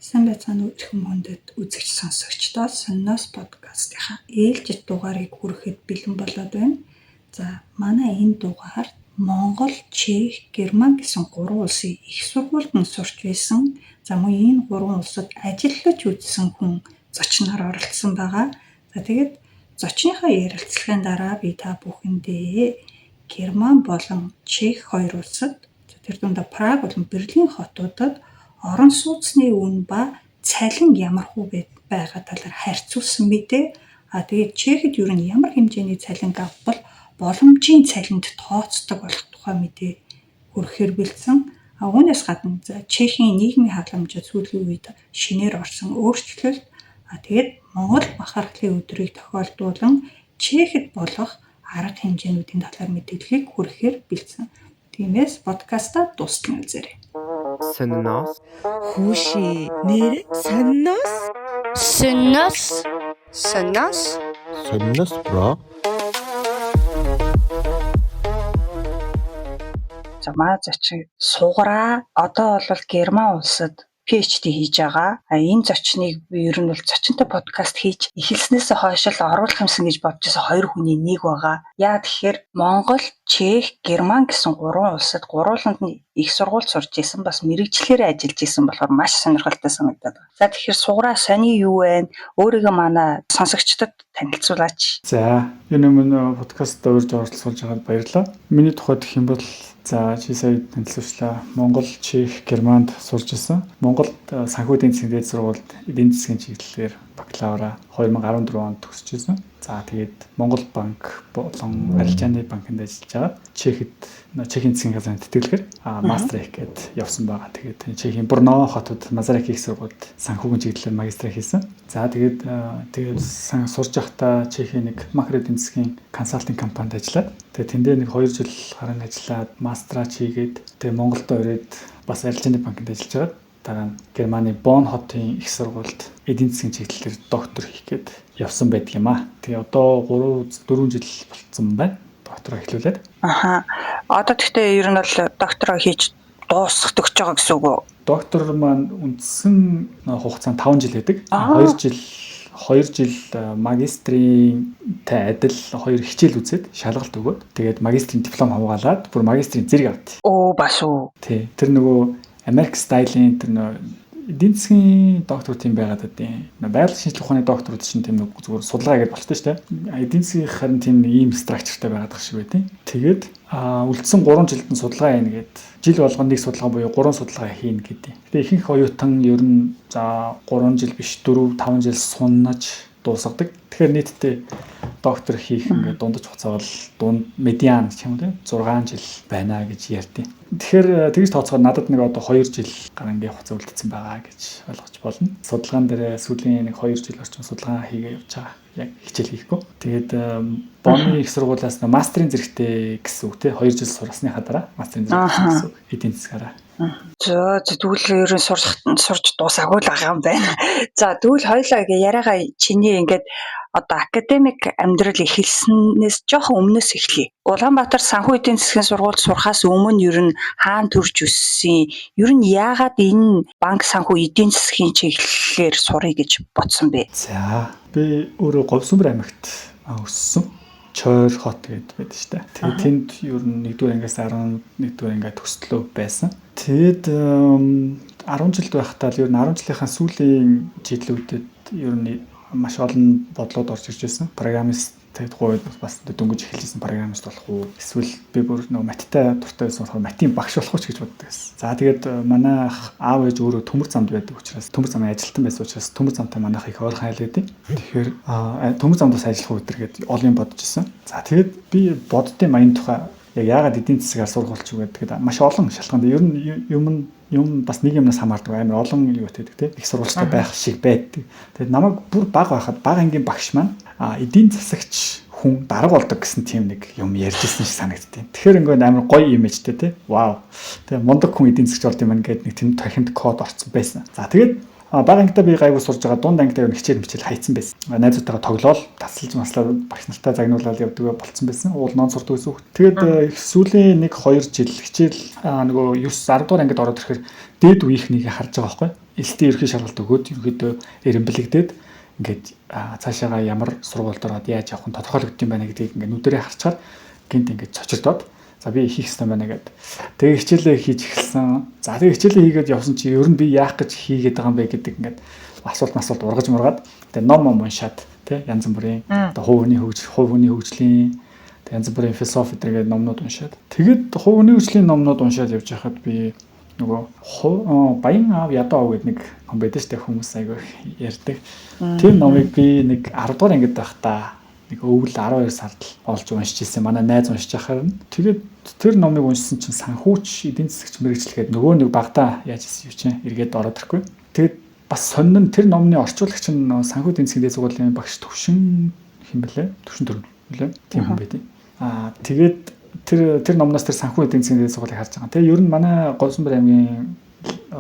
Сайн байцгаана уу эрхэм хүндэт үзэгч сонсогчдоо Сонноос подкастынхаа ээлжид дугаарыг хүрэхэд бэлэн болоод байна. За манай энэ дугаар Монгол, Чех, Герман гэсэн гурван улсын их сургуульд нь сурч байсан. За мөн энэ гурван улсад ажиллаж үзсэн хүн зочноор оролцсон байгаа. За тэгээд зочныхоо ярилцлагын дараа би та бүхэндээ Герман болон Чех хоёр улсад тэр дундаа Праг болон Берлин хотуудад орон сууцны үн ба цалин ямар хүү байгаа талаар харьцуулсан мэдээ. Тэгээд Чехэд ер нь ямар хэмжээний цалин авбал боломжийн цалинд тооцдог болох тухай мэдээ хүргэхээр бэлдсэн. Үүнээс гадна Чехийн нийгмийн халамжид сүүлийн үед шинээр орсон өөрчлөлт тэгээд Монгол бахархлын өдрийг тохиолдуулан Чехэд болох арга хэмжээнүүдийн талаар мэдээллийг хүргэхээр бэлдсэн. Тиймээс подкастаа дуустал үзээрэй. Сонноос Хүүши нэр Сонноос Сонноос бро. За маа зочин сугараа одоо бол Герман улсад PhD хийж байгаа. Энэ зочныг би ер нь бол зочинтой подкаст хийж эхэлснээс хойш л оруулах юмсан гэж бодож байсан хоёр хүний нэг байгаа. Яа тэгэхээр Монгол, Чех, Герман гэсэн гурван улсад гурвууланд нь их сургууль сурч исэн бас мэрэгчлэрээ ажиллаж исэн болохоор маш сонирхолтой санагдаад байна. За тэгэхээр сугараа сони юу вэ? Өөрийгөө манай сонсогчдод танилцуулаач. За энэ өмнө подкастт урьж оролцуулж байгаад баярлалаа. Миний тухайд гэх юм бол чи сая танилцууллаа. Монгол, Чех, Германд сурч исэн. Монголд санхүү эдийн засгийн дээд сургуульд эдийн засгийн чиглэлээр бакалавра 2014 онд төгсөж исэн. За тэгээд Монгол банк болон арилжааны банкнд ажиллаж байгаа. Чехэд Чехийн засгийн газрын тэтгэлгээр мастер хийх гээд явсан байгаа. Тэгээд Чехийн Брно хотод Мазарик их сургуульд санхүүгийн чиглэлээр магистр хийсэн. За тэгээд сурж байхдаа Чехийн нэг макро эдийн засгийн консалтинг компанид ажиллаад тэгээд тэндээ нэг 2 жил гарan ажиллаад мастрач хийгээд тэгээд Монголд ирээд бас арилжааны банкнд ажиллаж байгаа. Дараа нь Германы Бонн хотын их сургуульд эдийн засгийн чиглэлээр доктор хийх гээд явсан байдаг юм аа. Тэгээ одоо 3-4 жил болцсон байна. Доктороо эхлүүлээд. Одоо тэгтээ ер нь бол доктороо хийж дуусгах төгсөж байгаа гэсэн үг үү? Доктор маань үндсэн хугацаа 5 жил байдаг. 2 жил магистринтай адил 2 хичээл үзээд шалгалт өгөөд тэгээд магистрийн диплом авгаалаад бүр магистрийн зэрэг авт. Бас үү. Тий. Тэр нөгөө Америк стайлын тэр эдийн засгийн доктор тийм байгаад байдیں۔ Байгаль шинжилгээ ухааны докторууд чинь тийм нэг зүгээр судалгаа хийгээд болтой шүү дээ. Эдийн засгийн харин тийм ийм структуртай байгаад байгаа шиг байдیں۔ Тэгээд үлдсэн 3 жилд нь судалгаа хийнэ гээд жил болгоно нэг судалгаа буюу 3 судалгаа хийнэ гэдэг. Тэгээд ихэнх оюутан ер нь 3 жил биш 4-5 жил суннаж дуусгадаг. Тэгэхээр нийтдээ доктор хийх ингээд дундаж хугацаа бол медиан гэх юм уу 6 жил байна гэж ярьдیں۔ Тэгэхээр тэгж тооцоход надад нэг одоо 2 жил гарангийн хугацаа үлдсэн байгаа гэж ойлгож болно. Судалгаан дээр сүүлийн нэг 2 жил орчим судалгаа хийгээ явж байгаа. Яг хичээл хийхгүй. Тэгээд Бонны их сургуулиас мастрын зэрэгтэй гэсэн үг тий 2 жил сурсныхаа дараа мастрын зэрэг гэсэн үг эдийн засгаараа. Тэгвэл ер нь сурч дуусаагүй л байгаа юм байна. За тэгвэл хоёлаа яриагаа чиний ингээд одоо академик амьдрал эхэлснээс жоохон өмнөөс эхлэе. Улаанбаатар санхүү эдийн засгийн сургуульд сурахаас өмнө ер нь хаана төрж өссөн? Ер нь яагаад энэ банк санхүү эдийн засгийн чиглэлээр сурах гэж бодсон бэ? За би өөрөө Говьсүмбэр аймагт өссөн. Чойр хот гэдэг байдаг шүү дээ. Тэгээд тэнд ер нь 1-р ангиас 11-р анги төслөө байсан. Тэгээд 10 жил байхдаа ер нь 10 жилийнхаа сүүлийн жилүүдэд ер нь маш олон бодлоод орж ирж байсан. Программист тэгээд гойд бас дөнгөж эхэлжсэн программист болох уу? Эсвэл би бүр нөгөө маттай дуртай байсан болохоор матийн багш болох уу гэж боддог байсан. За тэгээд манай аав ээж өөрөө төмөр замд байдаг учраас төмөр замын ажилтан байсан учраас төмөр замтай манайх их ойрхон айл гэдэг. Тэгэхээр төмөр замд бас ажиллах үедэр гээд олон бодож ирсэн. За тэгээд би боддtiin маягийн тухай яг яагаад эдийн засгаар сурах болчих вэ гэдэг маш олон шалтгаан. Ер нь юм бас нэг юмнаас хамаардаг амар олон юу гэдэг тийм их сурвалжтай байх шиг байдаг. Тэгээд намайг бүр бага байхад бага ангийн багш маань эдийн засагч хүн дарга болдог гэсэн тийм нэг юм ярьжсэн шиг санагдтыг. Тэгэхээр ингээд амар гоё имижтэй тийм. Вау. Тэгээд мундаг хүн эдийн засагч болд юм ингээд нэг тийм тархинд код орцсон байсан. За тэгээд бага ангидаа би гайгүй сурж байгаа дунд ангидаа хичээл хайцсан байсан. Найзуудтайгаа тоглоал, тасалж маслаа багш нартай загнуулаад явдаг болсон байсан. Уул ноон сурдаг гэсэн үг. Тэгээд их сүүлийн 1-2 жил хичээл нөгөө 9 10 дугаар ангид ороод ирэхээр дээд үеийнхнийг харж байгаа байхгүй. элдээ ерхий шалгалт өгөөд ерөөдөө эренбэлэгдээд ингээд цаашаага ямар сургуульд ороод яаж явах нь тодорхойлогдсон байна гэдгийг ингээд нүдэрээ харчаар гинт ингээд цочирдоод за би хийх ёстой байна гэд. Тэгээ хичээлээ хийж эхэлсэн. За тэгээ хичээлээ хийгээд явсан чи ер нь би яах гэж хийгээд байгаа юм бэ гэдэг ингээд асуулт ургаж мургаад тэгээ ном уншаад тий янз бүрийн одоо хувь хүний хөгжлийн янз бүрийн философи гэдэг номнууд уншаад тэгээд хувь хүний хөгжлийн номнууд уншаад явж байхад би нөгөө баян аав ядуу гэдэг нэг ном байдаг шүү дээ хүмүүс айгүй ярьдаг. Тэр номыг би нэг 10 дугаар ангид байхдаа нэг өвөл 12 сард олж уншиж ирсэн. Манай найз уншиж байхаар нь тэгээд тэр номыг уншсан чинь санхүүч эдийн засагч мэрэгчлэгээд нөгөө нэг багтаа яаж ирсэн юм чинь эргээд ороод ирэхгүй. Тэгээд бас сонин тэр номны орчуулагч нь санхүү эдийн засгийн дээд сургуулийн багш Төвшин хэм бэлээ. Төвшин Төрөв бэлээ. Тийм хүн байдیں۔ Тэгээд тэр номноос тэр санхүү эдийн засгийн дээд сургуулийг харж байгаа. Тэгээ ер нь манай Говьсонбор аймгийн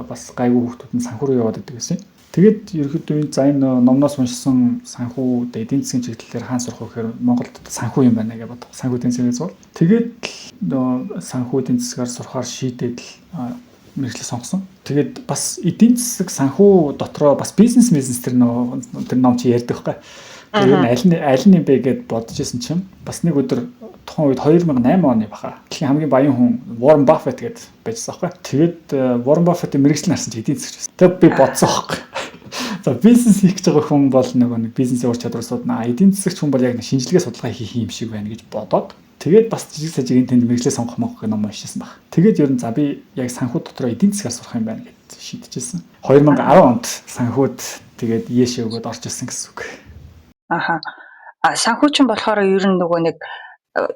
бас гайгүй хүүхдүүд нь санхүү руу яваад байдаг гэсэн. Тэгээд ерөөхдөө за энэ номноос уншсан санхүү эдийн засгийн чиглэлээр хаан сурах вэ гэхээр Монголд санхүү юм байна гэж бодох. Санхүү эдийн засгийн суул. Тэгээд санхүү эдийн засгаар сурахаар шийдээд мэргэжил сонгосон. Тэгээд бас эдийн засаг санхүү дотроо бас бизнес тэр ном чи ярьдаг байхгүй. Тэгээд аль нь бэ гэд бодож исэн чинь бас нэг өдөр тухайн үед 2008 оны баха. Дэлхийн хамгийн баян хүн Warren Buffett гэж байжсан байхгүй. Тэгээд Warren Buffett-ийн мэргэжил нарсан чи эдийн засаг гэсэн. Тэгээд би бодсон байхгүй. За бизнес хийх гэж байгаа хүн бол нэг бизнесийн ур чадвар судна. Эдийн засагч хүн бол яг шинжилгээ судалгаа хийх юм шиг байна гэж бодоод тэгээд бас жижиг сажигийн тэнд мэргэжлээ сонгох гэх ном уншижсэн баг. Тэгээд ер нь за би яг санхүү дотроо эдийн засгаар сурах юм байна гэж шийдчихсэн. 2010 онд санхүүд тэгээд Яшээ өгөөд орж ирсэн гэсэн үг. Аха. Санхүүчин болохоор ер нь нөгөө нэг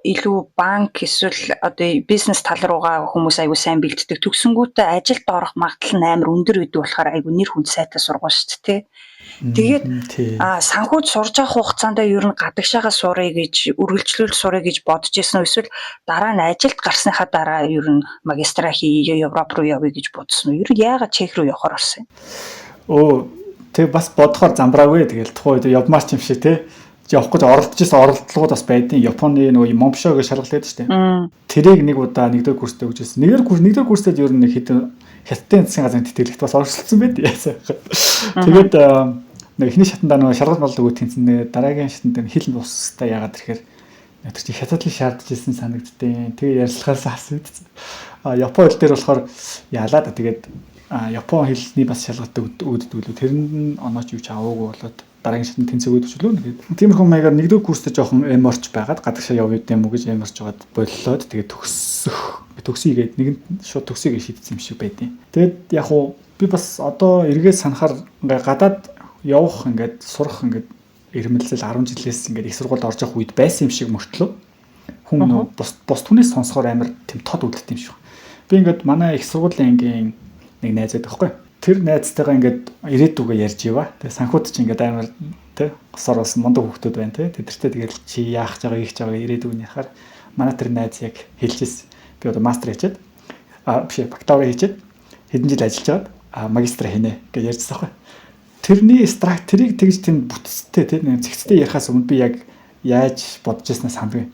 илүү банк эсвэл одоо бизнес тал руугаа хүмүүс аягүй сайн бэлддэг. Төгсөнгүүтээ ажилд орох магадлал нь амар өндөр гэдэг болохоор аягүй нэр хүнд сайтай сургууль шүү дээ. Тэгээд санхүүд сурж авах хугацаанд ер нь гадагшаага сурыг гэж үргэлжлүүлж сурыг гэж бодож исэн эсвэл дараа нь ажилд гарсныхаа дараа ер нь магистра хийе Европ руу явъя гэж бодсон. Ер нь яагаад Чех руу явахаар болсон юм? Тэг бас бодохоор замбраагүй. Тэгэл тухайн үед явмаар ч юм шиг те явах гэж оролдож исэн оролдлогууд бас байдیں۔ Японы нөгөө Момшо гэж шалгалт байдаг шүү дээ. Тэрийг нэг удаа нэгдүгээр курстээ өгч ирсэн. Нэгдүгээр курстээд ер нь нэг хэдэн хятадын засгийн газрын тэтгэлэгт бас оролцсон байд. Тэгээд нэг эхний шатандаа нөгөө шалгалт болдог өгөө тэнцэнэ. Дараагийн шатанд нь хил бустай яагаад ирэхээр тэр чинь хятадлыг шаардж ирсэн санагддیں۔ Тэгээ ярьслахаас асуусан. Япон хэл дээр болохоор яалаа да. Тэгээд Япон хэлний бас шалгалт өгдөг. Тэр нь онооч юу ч аваагүй болоод дараагийн шатнд тэнцээгөөд өчлөө. Тэгээд тиймэрхүү маягаар нэгдүгээр курстээ жоохон эморч байгаад гадагшаа явъя юм уу гэж эморч байгаад боллоод тэгээд төгсөйгээд нэг нь шууд төгсөйгээ шийдсэн юм шиг байдیں۔ Тэгээд яг уу би бас одоо эргээд санахаар гадаад явах ингээд сурах ингээд ирмэлзэл 10 жилээс ингээд их сургуульд орж явах үед байсан юм шиг мөртлөө хүн бус түнээс сонсохоор амар тэм тод үлддэг юм шиг. Би ингээд манай их сургуулийн ангийн нэг найз байдаг байхгүй. Тэр найзтайгаа ингээд ирээдүгөө ярьж иваа. Тэгээ санхүүд чи ингээд амар тий госоор болсон мундаг хүүхдүүд байна тий. Тэдэртээ тэгэл чи яах гэж байгаа их гэж байгаа ирээдүгний хахаар манай тэр найз яг хэлжсэн. Би одоо мастер хийчихэд биш бакалавр хийчихэд хэдэн жил ажиллаж байгаад магистр хийнэ гэж ярьжсэн байхгүй. Тэрний стратегийг тэгж тэнд бүтцтэй тий зэгцтэй ярихаас өмнө би яг яаж бодож ирснээс хамгийн.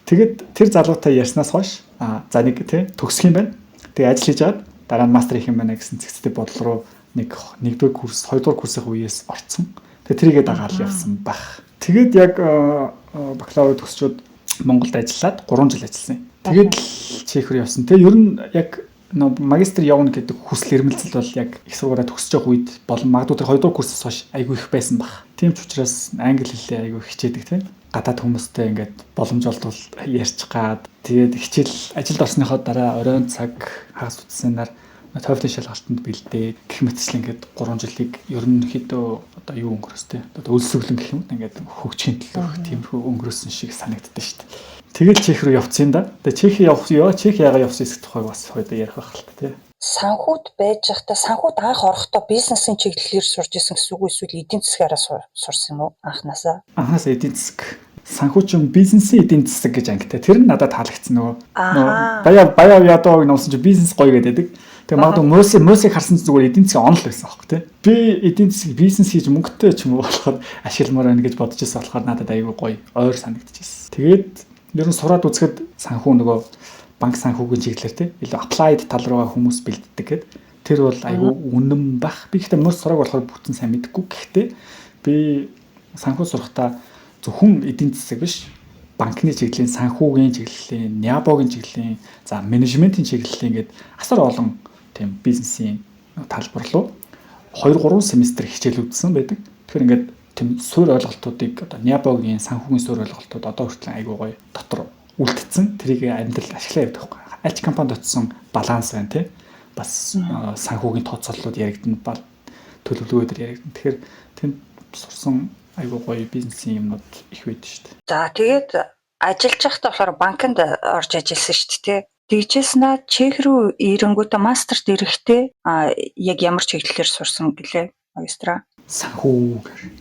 Тэгэд тэр залуутай ярьснаас хойш за нэг тий төгсөх юм байна. Тэгээ ажил хийж аваад дараа нь мастер хийх юм байна гэсэн зэгцтэй бодол руу нэгдүгээр курс, хоёрдугаар курсын үеэс орцсон. Тэгээ тэрийгээ дагаал явсан баг. Тэгээд яг бакалавр төгсчөөд Монголд ажиллаад 3 жил ажилласан. Тэгээд Чех руу явсан. Тэгээ ер нь яг магистр явна гэдэг хүсэл эрмэлзэл бол яг их сургуулаа төгсөж явах үед болон магадгүй тэр 2 дугаар курсээс хойш айгүй их байсан баг. Тийм ч учраас англи хэлээ айгүй хичээдэг тийм. Гадаад хүмүүстэй ингээд боломж олдвол ярьж гад. Тэгээд хичээл ажилд орсныхоо дараа оройн цаг хагас утаснаар TOEFL-ийн шалгалтанд бэлдээ. Гэх мэтчлэн ингээд 3 жилиг ерөнхийдөө одоо юу өнгөрөөстэй. Одоо өлсөглөн гэх юм ингээд хөгжихийн төлөө тиймэрхүү өнгөрөөсөн шиг санагддаг шүү дээ. Тэгэл Чех руу явцсан да. Тэгээ Чех яагаад явсан эсэх тухайг бас хоёул ярих байх л та тий. Санхүүд байж байхдаа санхүүд анх орохдоо бизнесийн чиглэлээр сурж исэн гэсэн үг эсвэл эдийн засгаараа сурсан юм уу анханасаа? Анханасаа эдийн засаг. Санхүүчин бизнесийн эдийн засаг гэж ангитай. Тэр нь надад таалагдсан нөгөө. Баяа ядууг номсон чи бизнес гоё гэдэг. Тэгээ магадгүй мөсийг харсан зүгээр эдийн засгийн онол байсан аахгүй тий. Би эдийн засгийг бизнес хийж мөнгөтэй ч юм уу болохоор ашигламаар байна гэж бодож байсан болохоор надад аюу гоё ойр санагдчихсэн. Тэгээд ер нь сураад үзэхэд санхүү нөгөө банк санхүүгийн чиглэлээр тий илүү applied тал руугаа хүмүүс бэлддэг гэдэг. Тэр бол айгүй үнэн бах. Би гэхдээ мөс сураг болохоор бүтэн сайн мэдэхгүй. Гэхдээ би санхүү сурахдаа зөвхөн эдийн засаг биш, банкны чиглэлийн, санхүүгийн чиглэлийн, нябогийн чиглэлийн, за менежментийн чиглэлийн гээд асар олон тийм бизнесийн талбар руу 2-3 семестр хичээл үзсэн байдаг. Тэгэхээр ингээд тийм суурь ойлголтуудыг одоо нябогийн, санхүүгийн суурь ойлголтууд одоо хүртэл айгүй гоё дотор үлдсэн. Тэрийг амьдрал ашиглаа явдаг байхгүй. Альч компанид очсон баланс байна тий. Бас санхүүгийн тооцооллууд яригдана, төлөвлөгөөд яригдана. Тэгэхээр тэнд сурсан айгүй гоё бизнесийн юмнууд их байдаг шүү дээ. За тэгээд ажиллаж байхдаа болохоор банкнд орж ажилласан шүү дээ. Тэгжээснаа Чех рүү ирэнгүүтээ мастерт ирэхдээ яг ямар чиглэлээр сурсан гэлээ магистра? Санхүүгээр.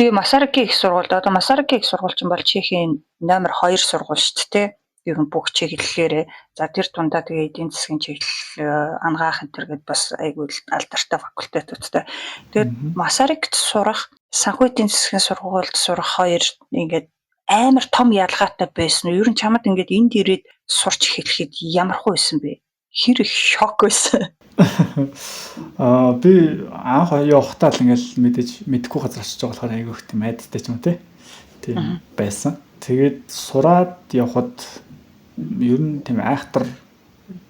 Тэгээ Масараки их сургуульд одоо Масараки их сургууль чинь бол Чехийн номер 2 сургууль шүү дээ. Ер нь бүх чиглэлээрээ за тэр тундаа тэгээ эдийн засгийн чиглэл ангаах энэ гэдэг бас айгүй алдартай факультетуудтай. Тэгээд Масарикт сурах санхүү эдийн засгийн сургуульд сурах хоёр ингээд амар том ялгаатай байсан. Ер нь чамд ингээд энд ирээд сурч эхлэхэд ямар хөө байсан бэ? Хэр их шок байсан. Би анх явахдаа л ингээл мэдээж мэдхгүй газар очиж байгаа болохоор айгүй их тийм айдтай ч юм тий. Тийм байсан. Тэгээд сураад явхад ер нь тийм айхтар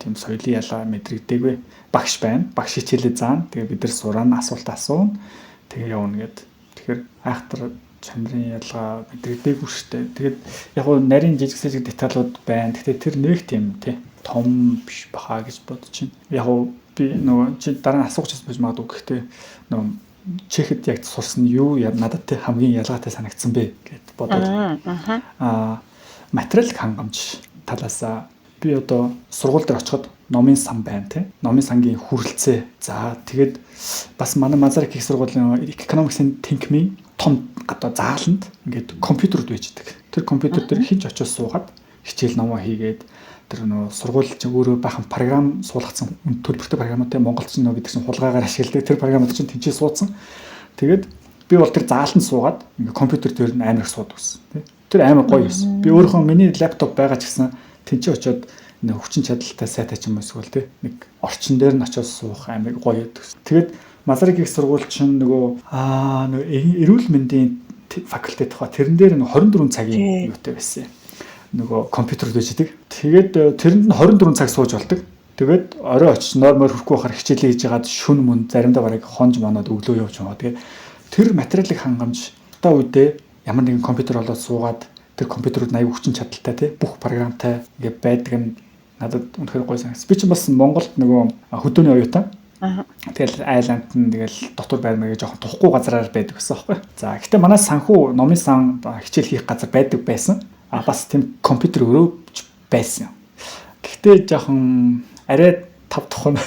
тийм соёлын ялгаа мэдрэгдээгүй. Багш байна. Багш хичээлээ заана. Тэгээ бид нар сураана, асуулт асууна. Тэгээ явна гэд. Тэгэхээр айхтар чанарын ялгаа мэдрэгдээгүй шүү дээ. Тэгээд яг нь нарийн жижиг сажиг деталууд байна. Гэхдээ тэр нэг тийм тий том биш бахаа гэж бодож байна. Яг би нөгөө чи дараа нь асууж байж магадгүй. Гэхдээ нөгөө Чехэд яг сурсан юу надад тий хамгийн ялгаатай санагдсан бэ гэд бодоод. Материал хангамж талаасаа би одоо сургууль дээр очиход номын сан байна тий. Номын сангийн хүрэлцээ. За тэгээд бас манай Масарик их сургуулийн Economics and Think-ийн том одоо зааланд ингээд компьютеруд байждаг. Тэр компьютер дээр хинч очиж суугаад хичээл номоо хийгээд тэр нөө сургууль чинь өөрөө бахан програм суулгацсан төлбөртэй програмуудтай Монголд чинь нөө бид чинь хулгаагаар ашигладаг тэр програмууд чинь тэнцээ суудсан. Тэгээд би бол тэр зааланд суугаад ингээд компьютер дээр амар их суудаг гэсэн тий. Тэр амар гоё байсан. Би өөрөө миний лаптоп байгаа ч гэсэн тэнцээ очиод нэг хүчин чадалтай сайтай ч юм уу эсвэл тий нэг орчин дээр нь очиод суух амар гоё байдаг. Тэгээд Масарик их сургууль чинь нөгөө эрүүл мэндийн факультет хаа тэрэн дээр нэг 24 цагийн юутай байсан. Нөгөө компьютерд байждаг. Тэгээд тэрэнд нь 24 цаг сууж болдог. Тэгээд орой очиж нойр хөрөхгүй байхаар хичээлээ хийж ягаад шүн мөн заримдаа барыг хонж манад өглөө явж байгаа. Тэгээд тэр материалыг хангамж та үедээ ямар нэгэн компьютер болоод суугаад тэр компьютерүүд 80 хүчин чадалтай тий бүх програмтай ингээд байдаг нь надад үнэхээр гоё санагдсан. Би чинь бас Монголд нөгөө хөдөөний оюутан. Тэгэл айланд нь тэгэл дотор байрмаа жоохон тухгүй газараар байдаг гэсэн аахгүй. За гэхдээ манай санхүү номын сан хичээл хийх газар байдаг байсан. Бас тийм компьютер өрөөж байсан. Гэхдээ жоохон арай тав тухайн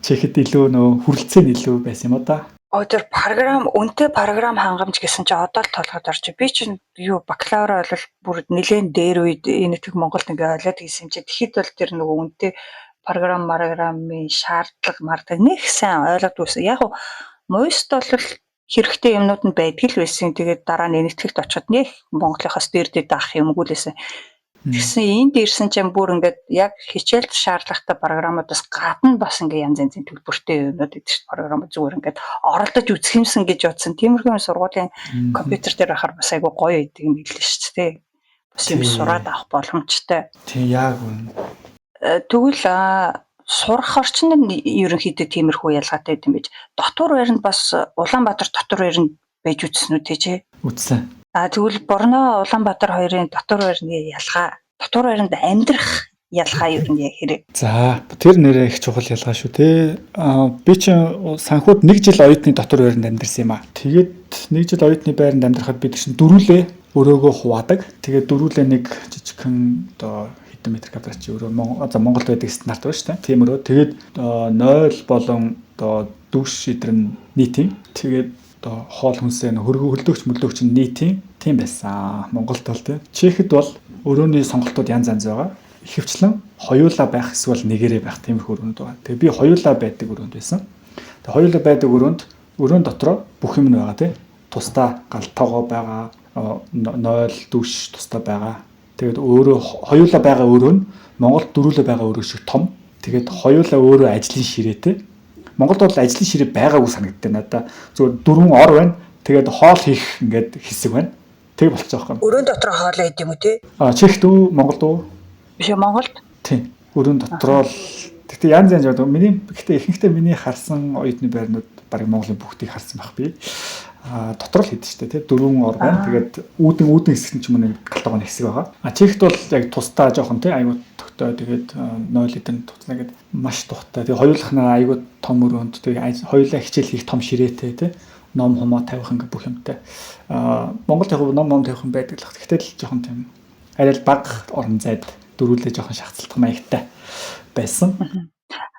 Чехэд илүү нөө хүрэлцээ нь илүү байсан юм да. Тэр програм үнэтэй програм хангамж гэсэн чинь одоо л толгойд орж би чинь юу бакалавра бол бүр нэлээд дээр үед энэ их Монголд ингээ ойлоод гисэн чи тэгэхэд бол тэр нөгөө үнэтэй программын шаардлага нэг сайн ойлгодгүйсэн. Яг нь мост бол хэрэгтэй юмнууд нь байдаг л байсан. Тэгээд дараа нь энэтхэгт очиход нэг Монголынхаас дээрдэд авах юмгүй л байсан. Тэгсэн энд ирсэн чинь бүр ингээд яг хичээлд шаардлагатай програмуудаас гадна бас ингээ янз янзын төлбөртэй юмнууд идэв шүү. Програмууд зүгээр ингээд оролдож үзэх юмсан гэж бодсон. Тиймэрхүү сургуулийн компьютер дээр ахаар бас айгу гоё идэг юм хэлээ шүү дээ. Бас юм сураад авах боломжтой. Тийм яг үнэ. Тэгвэл сурах орчинд нь ерөнхийдөө тиймэрхүү ялгаатай юм биш. Дотор байранд бас Улаанбаатар дотор байранд байж үзсэн үү те? Үзсэн. Тэгвэл Борно Улаанбаатар хоёрын дотор байрны ялгаа, дотор байранд амьдрах ялгаа юу юм хэрэг? За тэр нэрээ их чухал ялгаа шүү те. Би чинь санхүүд 1 жил оюутны дотор байранд амьдэрсэн юм аа. Тэгээд 1 жил оюутны байранд амьдрахад бид чинь дөрүүлээ өрөөгөө хуваадаг. Тэгээд дөрүүлээ нэг жижигхэн одоо метр квадрат чи өөрөө Монголд байдаг стандарт байна шүү дээ. Тийм өрөө. Тэгээд 0 болон одоо дүүш идэр нь нийтийн. Тэгээд одоо хоол хүнсээ хөлдөөгч мөлдөөгч нь нийтийн. Тийм байсан. Монголд бол тийм. Чехэд бол өрөөний сонголтууд янз янз байгаа. Ихэвчлэн хоёулаа байх эсвэл нэгээрээ байх тиймэрхүү өрөөнд байгаа. Тэгээд би хоёулаа байдаг өрөөнд байсан. Тэгээд хоёулаа байдаг өрөөнд дотроо бүх юм нь байгаа тийм. Тусдаа гал тоогоо байгаа. 0 дүүш тусдаа байгаа. Тэгээд өөрөө хоёулаа байгаа өрөө нь Монголд дөрүүлээ байгаа өрөө шиг том. Тэгээд хоёулаа өөрөө ажлын ширээтэй. Монголд бол ажлын ширээ байгаагүй санагддаг надаа. Зөвхөн 4 ор байна. Тэгээд хоол хийх ингээд хэсэг байна. Тэг болчих واخхой. Өрөөнд дотроо хоолоо идэв юм үү те? Чехт үү, Монголд үү? Биш Монголд. Тийм. Өрөөнд дотроо л гэхдээ янз янз байдаг. Ихэнхдээ миний харсан оюутны байрнууд барыг Монголын бүгдийг харсан байх би. Дотроо л хийдэж штэ тий 4 ор байна. Тэгээд үүдэн хэсэг нь ч юм нэг галтгооны хэсэг байгаа. Чехт бол яг тусдаа жоохон тий аюу тогтоо тэгээд 0 эдэн туцна гэд маш тухтай. Тэгээд хоёулахнаа аюу том өрөөнд тэгээд хоёулаа хичээл хийх том ширээтэй тий ном хомоо тавих ингээ бүх юмтай. Монголд яг ном тавих юм байдаг л ах. Гэхдээ л жоохон тийм арай л бага орон зайд дөрүүлээ жоохон шахацлах маягтай байсан.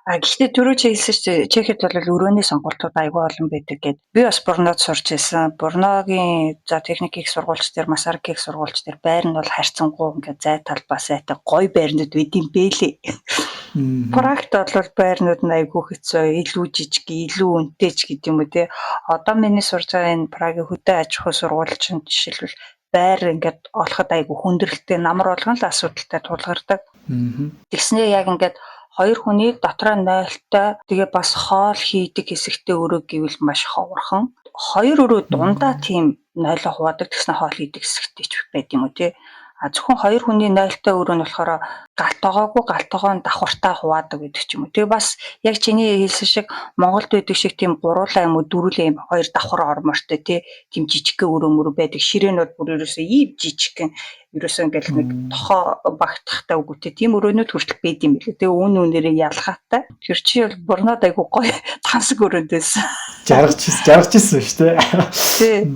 Гэхдээ түрүү чи хэлсэн чинь Чехэд бол өрөөний сонголтууд аягүй олон байдаг гэд. Би бас Бурнод сурч ирсэн. Бурногийн за техник их сургуульч дээр, Масарик их сургуульч дээр байр нь бол харьцангуй ингээ зай талбай сайтай гоё байрнууд үдийн бэлээ. Практ бол байрнууд нь аягүй хэцүү, илүү жижиг, илүү үнэтэй ч гэдэг юм уу те. Одоо миний сурж байгаа энэ Прагийн хөдөө аж ахуй сургуульч нь жишээлбэл байр ингээд олоход аягүй хүндрэлтэй, намар болгон л асуудалтай тулгардаг. Тэгснээ яг ингээд хоёр хүний дотроо 0-тай тэгээ бас хоол хийдэг хэсэгтээ өрөө гэвэл маш ховорхон. Хоёр өрөө дундаа тийм 0-о хуваадаг тэгснэ хоол хийдэг хэсэгтэй ч байд юм уу те. Зөвхөн хоёр хүний 0-тай өрөө нь болохоор галтгоогоо давхартай хуваадаг гэдэг ч юм уу. Тэгээ бас яг чиний хэлсэн шиг Монголд байдаг шиг тийм гуруулаа юм уу дөрүлээ юм хоёр давхар ормортой тий тийм жижигхэн өрөө мөрөө байдаг. Ширээнүүд бүр ерөөсөө ийм жижигхэн ерөөсөө ингээл нэг тохоо багтахтай үгүйтэй тийм өрөөнүүд хүртэл байд юм билээ. Тэгээ үүнээрээ ялгаатай. Тэр чи бол Бурнод айгу гоё тансаг өрөөндөөс жаргажсэн шүү дээ. Тий.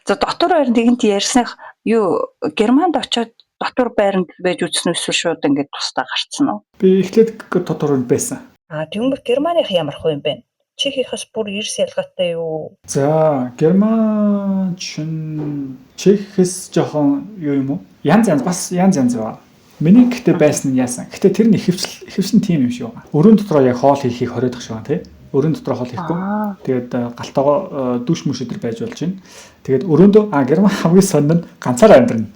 За дотор байр нэгэнт ярьсных юу Германд очоод дотор байранд байж үзсэн эсвэл шууд ингээд тусдаа гарцсан уу? Би эхлээд дотор байсан. Тэгмэр Германых ямар хөө юм бэ? Чехийнхээс бүр эрс ялгаатай юу? За, Герман Чехээс жоохон юу юм уу? Янз янз байна. Миний гэхдээ байсан нь яасан. Гэхдээ тэр нь ихэвчлэн тийм юм шиг байна. Өрөөнд дотроо яг хоол хийхийг хориодох шиг байна тий. Өрөөнд дотроо хоол хийхгүй. Тэгээд галтагаа дүш мүш өдр байж болж байна. Тэгээд өрөөндөө Герман хамгийн сонин нь ганцаараа амьдрна.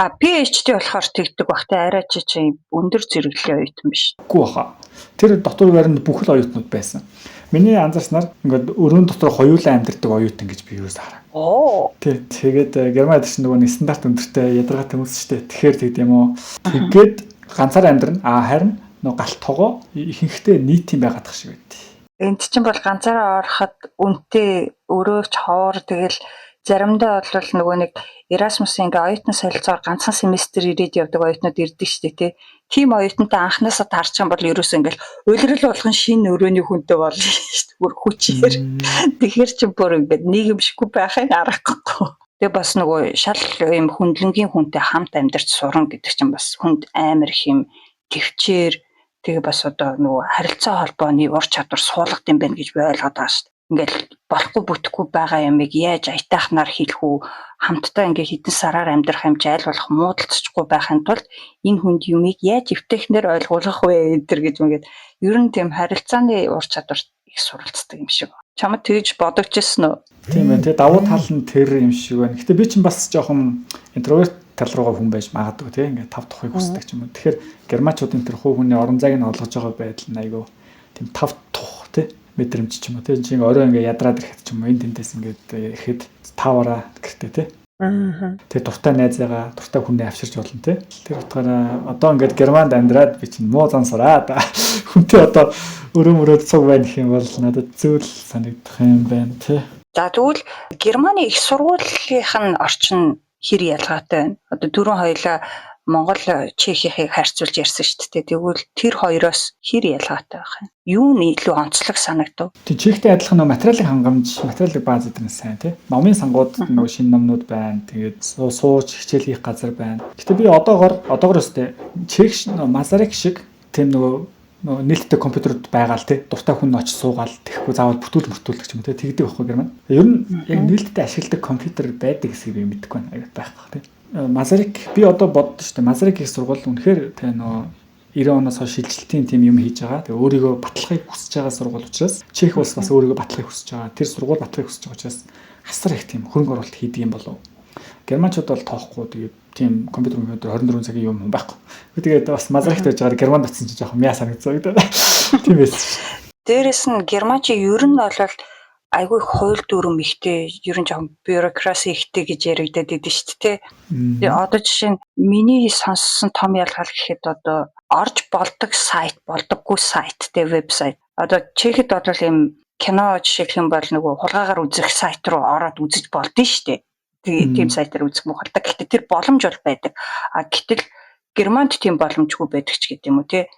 PhD болохоор тэгдэг багтай арай чи өндөр зэрэглэлийн оюутан биш. Үгүй баха. Тэр дотор байранд бүх л оюутнууд байсан. Миний анзаарснаар ингээд өрөөнд дотор хоёулаа амьдардаг оюутан гэж би юус хараа. Тэгээд Германд чинь нөгөө нэг стандарт өндөртэй ядаргаатай хүмүүс шүү дээ. Тэгэхээр тэгд юм уу. Тэгээд ганцаар амьдрна. Харин нөгөө галт тогоо ихэнхдээ нийтийн байгаад тах шиг байд. Энд чинь бол ганцаараа ороход үнэтэй өрөөч ховор тэгэл заримдаа бол нөгөө нэг Erasmus-ийн ингээ оюутны солилцоор ганцхан семестр ирээд явдаг оюутнууд ирдэг шүү дээ тий. Тим оюутантай анхнаасаа таарч байгаа бол ерөөсөө ингээл уйлрал болгон шинэ өрөөний хүнтэй болно шүү дээ. Бүр хүчээр. Тэгэхээр чи бүр ингээд нийгэмшгүй байхын аргагүй. Тэгээ бас нөгөө шал юм хүндлэнгийн хүнтэй хамт амьдарч сурна гэдэг чинь бас хүнд амар их юм төвчээр тэгээ бас одоо нөгөө харилцаа холбооны ур чадвар суулгад юм байна гэж би ойлгоод байгаа шүү дээ. Ингээл болохгүй бүтэхгүй байгаа юмыг яаж аятайхнаар хийх үү хамтдаа ингээ хэдэн сараар амьдрах юм жайл болох муудалцахгүй байхын тулд энэ хүнд юмыг яаж эвтэхнэр ойлгуулах вэ энэ гэж үгээд ер нь тийм харилцааны ур чадвар их суралцдаг юм шиг. Чамд тэгж бодогч ирсэн үү? Тийм ээ. Тэгээ давуу тал нь тэр юм шиг байна. Гэтэ би чинь бас жоохон интроверт тал руугаа хүн байж магадгүй тийм ингээ тав тухыг хүсдэг юм. Тэгэхээр германчуудын тэр хувь хүний орон зайг нь олгож байгаа байдал нь айгүй тийм тав тух тийм мэдрэмж ч юм уу тийм чинь орой ингээ ядраад ирэхэд ч юм уу энэ тэндээс ингээд ирэхэд таваараа гэртээ тийм. Тэгээ дуртай найзаагаа дуртай хүнээ авчирч болно тийм. Тэр утгаараа одоо ингээд Германд амьдраад би чинь муу зан сураад хүнтэй одоо өрөөмөрөө цуг байх юм бол надад зүйл санагдах юм байна тийм. За тэгвэл Германы их сургуулийнх нь орчин хэр ялгаатай байна? Одоо түрүүн хоёлаа Монгол Чехийг харьцуулж ярьсан шүү дээ. Тэгвэл тэр хоёроос хэр ялгаатай байх юм? Юу нь илүү онцлог санагдав? Тэг Чехтэй адилхан нөгөө материалын хангамж, материалын бааз гэдэг нь сайн тийм. Номын сангууд нөгөө шинэ номнууд байна. Тэгээд сууж хичээл хийх газар байна. Гэтэ би одоогоор өстэй Чех Масарик шиг тийм нөгөө нээлттэй компьютерд байгаал тий дуртай хүн очиж суугаал тэгэхгүй заавал бүтүүлдэг ч юм тий тэгдэг байхгүй Герман. Ер нь яг нээлттэй ашигладаг компьютер байдаг гэсэн би мэдэхгүй байна байх тий. Масарик би одоо боддоо шүү дээ. Масарик их сургууль үнэхээр тий нөгөө 90 оноос хойш шилжилтийн тийм юм хийж байгаа. Тэгээ өөрийгөө батлахыг хүсэж байгаа сургууль учраас Чех улс бас өөрийгөө батлахыг хүсэж байгаа. Тэр сургууль батлахыг хүсэж байгаа учраас асар их тийм хөрөнгө оруулалт хийдэг юм болов. Германчууд бол тоохгүй тэгээд тийм компьютер 24 цагийн юм байхгүй. Тэгээд бас мазрахт байж байгаа германд очсон чинь жоохон мяа санагдсан гэдэг. Тийм байсан. Дээрээс нь германч ер нь бол айгүй хууль дүрм ихтэй, ер нь жоохон бюрокраси ихтэй гэж яригдаад идэв шүү дээ. Тэгээ одоо жишээ нь миний сонссон том ялгаал гэхэд одоо орж болдог сайт, болдоггүй сайт, тэ вебсайт. Одоо Чехэд бол ийм кино жишээлх юм бол нөгөө хулгаагаар үзэх сайт руу ороод үзэж болдсон шүү дээ. Тэгээ тийм сайтаар үзэх мөх болдог. Гэхдээ тэр боломж бол байдаг. Гэтэл Германд тийм боломжгүй байдаг ч гэдэг юм уу те.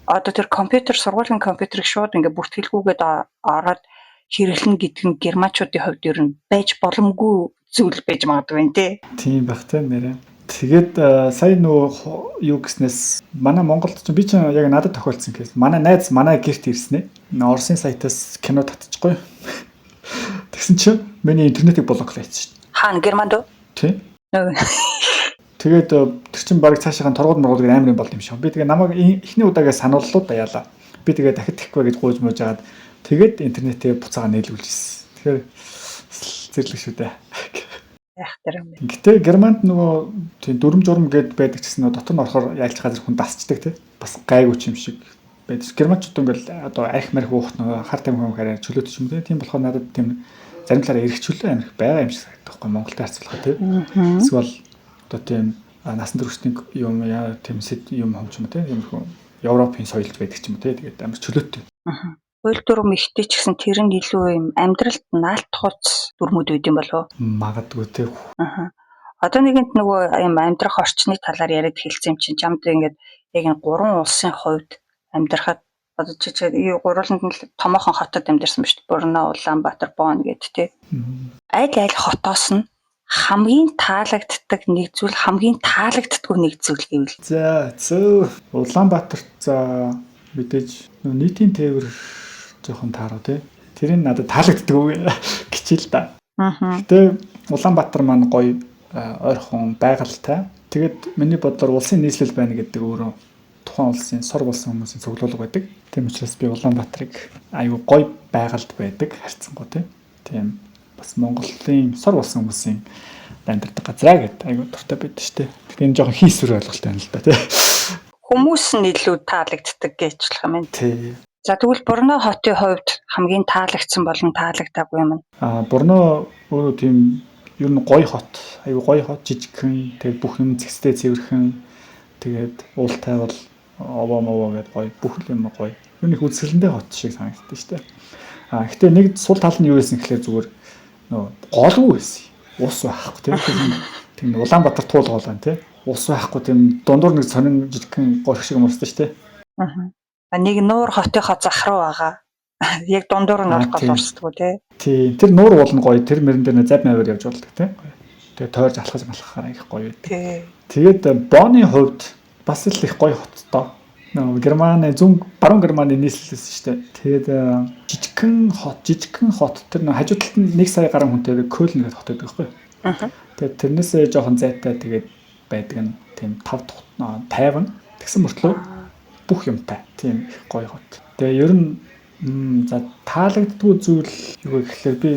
Одоо тэр сургуулийн компьютерыг шууд ингээ бүртгэлгүйгээд ороод хэрэглэн гэдэг нь германчуудын хувьд ер нь байж боломгүй зүйл байж магадгүй юм те. Тийм байх те нэрэ. Тэгээд сая нөгөө юу гэснээс манай Монголд ч би ч яг надад тохиолдсон кейс. Манай найз манай гэрт ирсэн ээ. Оросын сайтаас кино татчихгүй. Тэгсэн чинь миний интернетийг блоклоо хийчихсэн. Хаана Германд уу? Тий. Тэгээд тэр чин баг цаашаа торгууд моргууд амар юм болд юм шиг. Би тэгээ намайг эхний удаагаас санууллаа да яалаа. Би тэгээ дахид тэхгүй гэж гуйж мууж агаад тэгээд интернетээ буцаага нийлүүлжсэн. Тэгэхээр зэрлэг шүү дээ. Яах тэрэг. Гэтэ Германд нөгөө тийм дүрм журм гээд байдаг гэсэн дотор нь орохоор ялж газар хүн дасчдаг тий. Бас гайгүй юм шиг байдаг. Германчууд ингээл одоо арх марх уухт нөгөө хар тамхи хараа чөлөөт юм тий. Тийм болохоор надад тийм зарим талаараа эргчүүлээ амирх байгаа юм шиг санагддаг байхгүй Монголтой харьцуулахад тий. Эсвэл одоо тийм насан туршийн юм яа тийм юм хомч юм тий. Тиймэрхүү Европын соёлд байдаг ч юм тий. Тэгээд амар чөлөөттэй. Хууль дүрм ихтэй ч гэсэн тэр нь илүү юм амьдралд наалтхуц дүрмүүд үйд юм болов уу? Магадгүй тий. Одоо нэгэнт нөгөө юм амьдрах орчны талаар яриад хэлсэн юм чинь чамд ингээд яг энэ 3 улсын хувьд амьдрахад одоо чи гурвууланд нь томоохон хотод амьдарсан ба шүү дээ. Брно, Улаанбаатар, Бонн гэд тий. Аль хотоос нь хамгийн таалагддаг нэг зүйл, хамгийн таалагддаггүй нэг зүйл гэвэл. За Улаанбаатарт за мэдээж нийтийн тээвэр жоохон тааруу тий. Тэрийг надад таалагддаг үг гिचэл да. Гэтэ Улаанбаатар маань гоё ойрхон байгальтай. Тэгээд миний бодлоор улсын нийслэл байна гэдэг өөрөө тухайн улсын сор болсон хүмүүсийн цуглуулга байдаг. Тийм учраас би Улаанбаатарыг аюу гоё байгальд байдаг харьцангуй тий. Тийм бас Монголын сор болсон хүмүүсийн амьдардаг газраа гэдэг аюу дуртай байдаг шүү дээ. Тэгэхээр энэ жоохон хийсвэр ойлголттой байна л да тий. Хүмүүс нь илүү таалагддаг гэж болох юм байна. Тий. За тэгвэл Брно хотын хувьд хамгийн таалагдсан болон таалагдаагүй юм. Брно өөрөө тийм ер нь гоё хот, аюу гоё хот, жижигхэн, тэгээд бүх юм зэгцтэй цэвэрхэн, тэгээд уултай бол овоо гэдэг гоё, бүх юм гоё. Юу нэг үзэсгэлэнтэй хот шиг санагддаг шүү дээ. Гэхдээ нэг сул тал нь юу байсан гэхээр зүгээр нөө голгүй байсан. Ус байхгүй тийм Улаанбаатар туул гол байна тийм. Ус байхгүй тийм дундуур нэг сонин жижигхэн горх шиг мөрсдөг шүү дээ. Нэг нуур хотынхоо зах руу байгаа. Яг дундуур нь орох гол урсдгүй тий. Тэр нуур уулна гоё. Тэр мөрөн дээр зав мавар явж болдог тий. Тэгээ тойрж алхахаар их гоё байдаг. Тэгээд Бонны хувьд бас л их гоё хоттой. Германы баруун Германы нийслэлээс шүү дээ. Тэгээд жижигхэн хот тэр хажуу талд нь 1 сая гаруй хүнтэй Кöln гэдэг хот байдаг байхгүй. Тэгээд тэрнээсээ жоохон зайтай тэгээд байдаг нь тийм 5 тайван тэгсэн мөртлөө бүх юмтай тийм их гоё хот. Тэгээ ер нь за таалагддгүй зүйл юу гэхээр би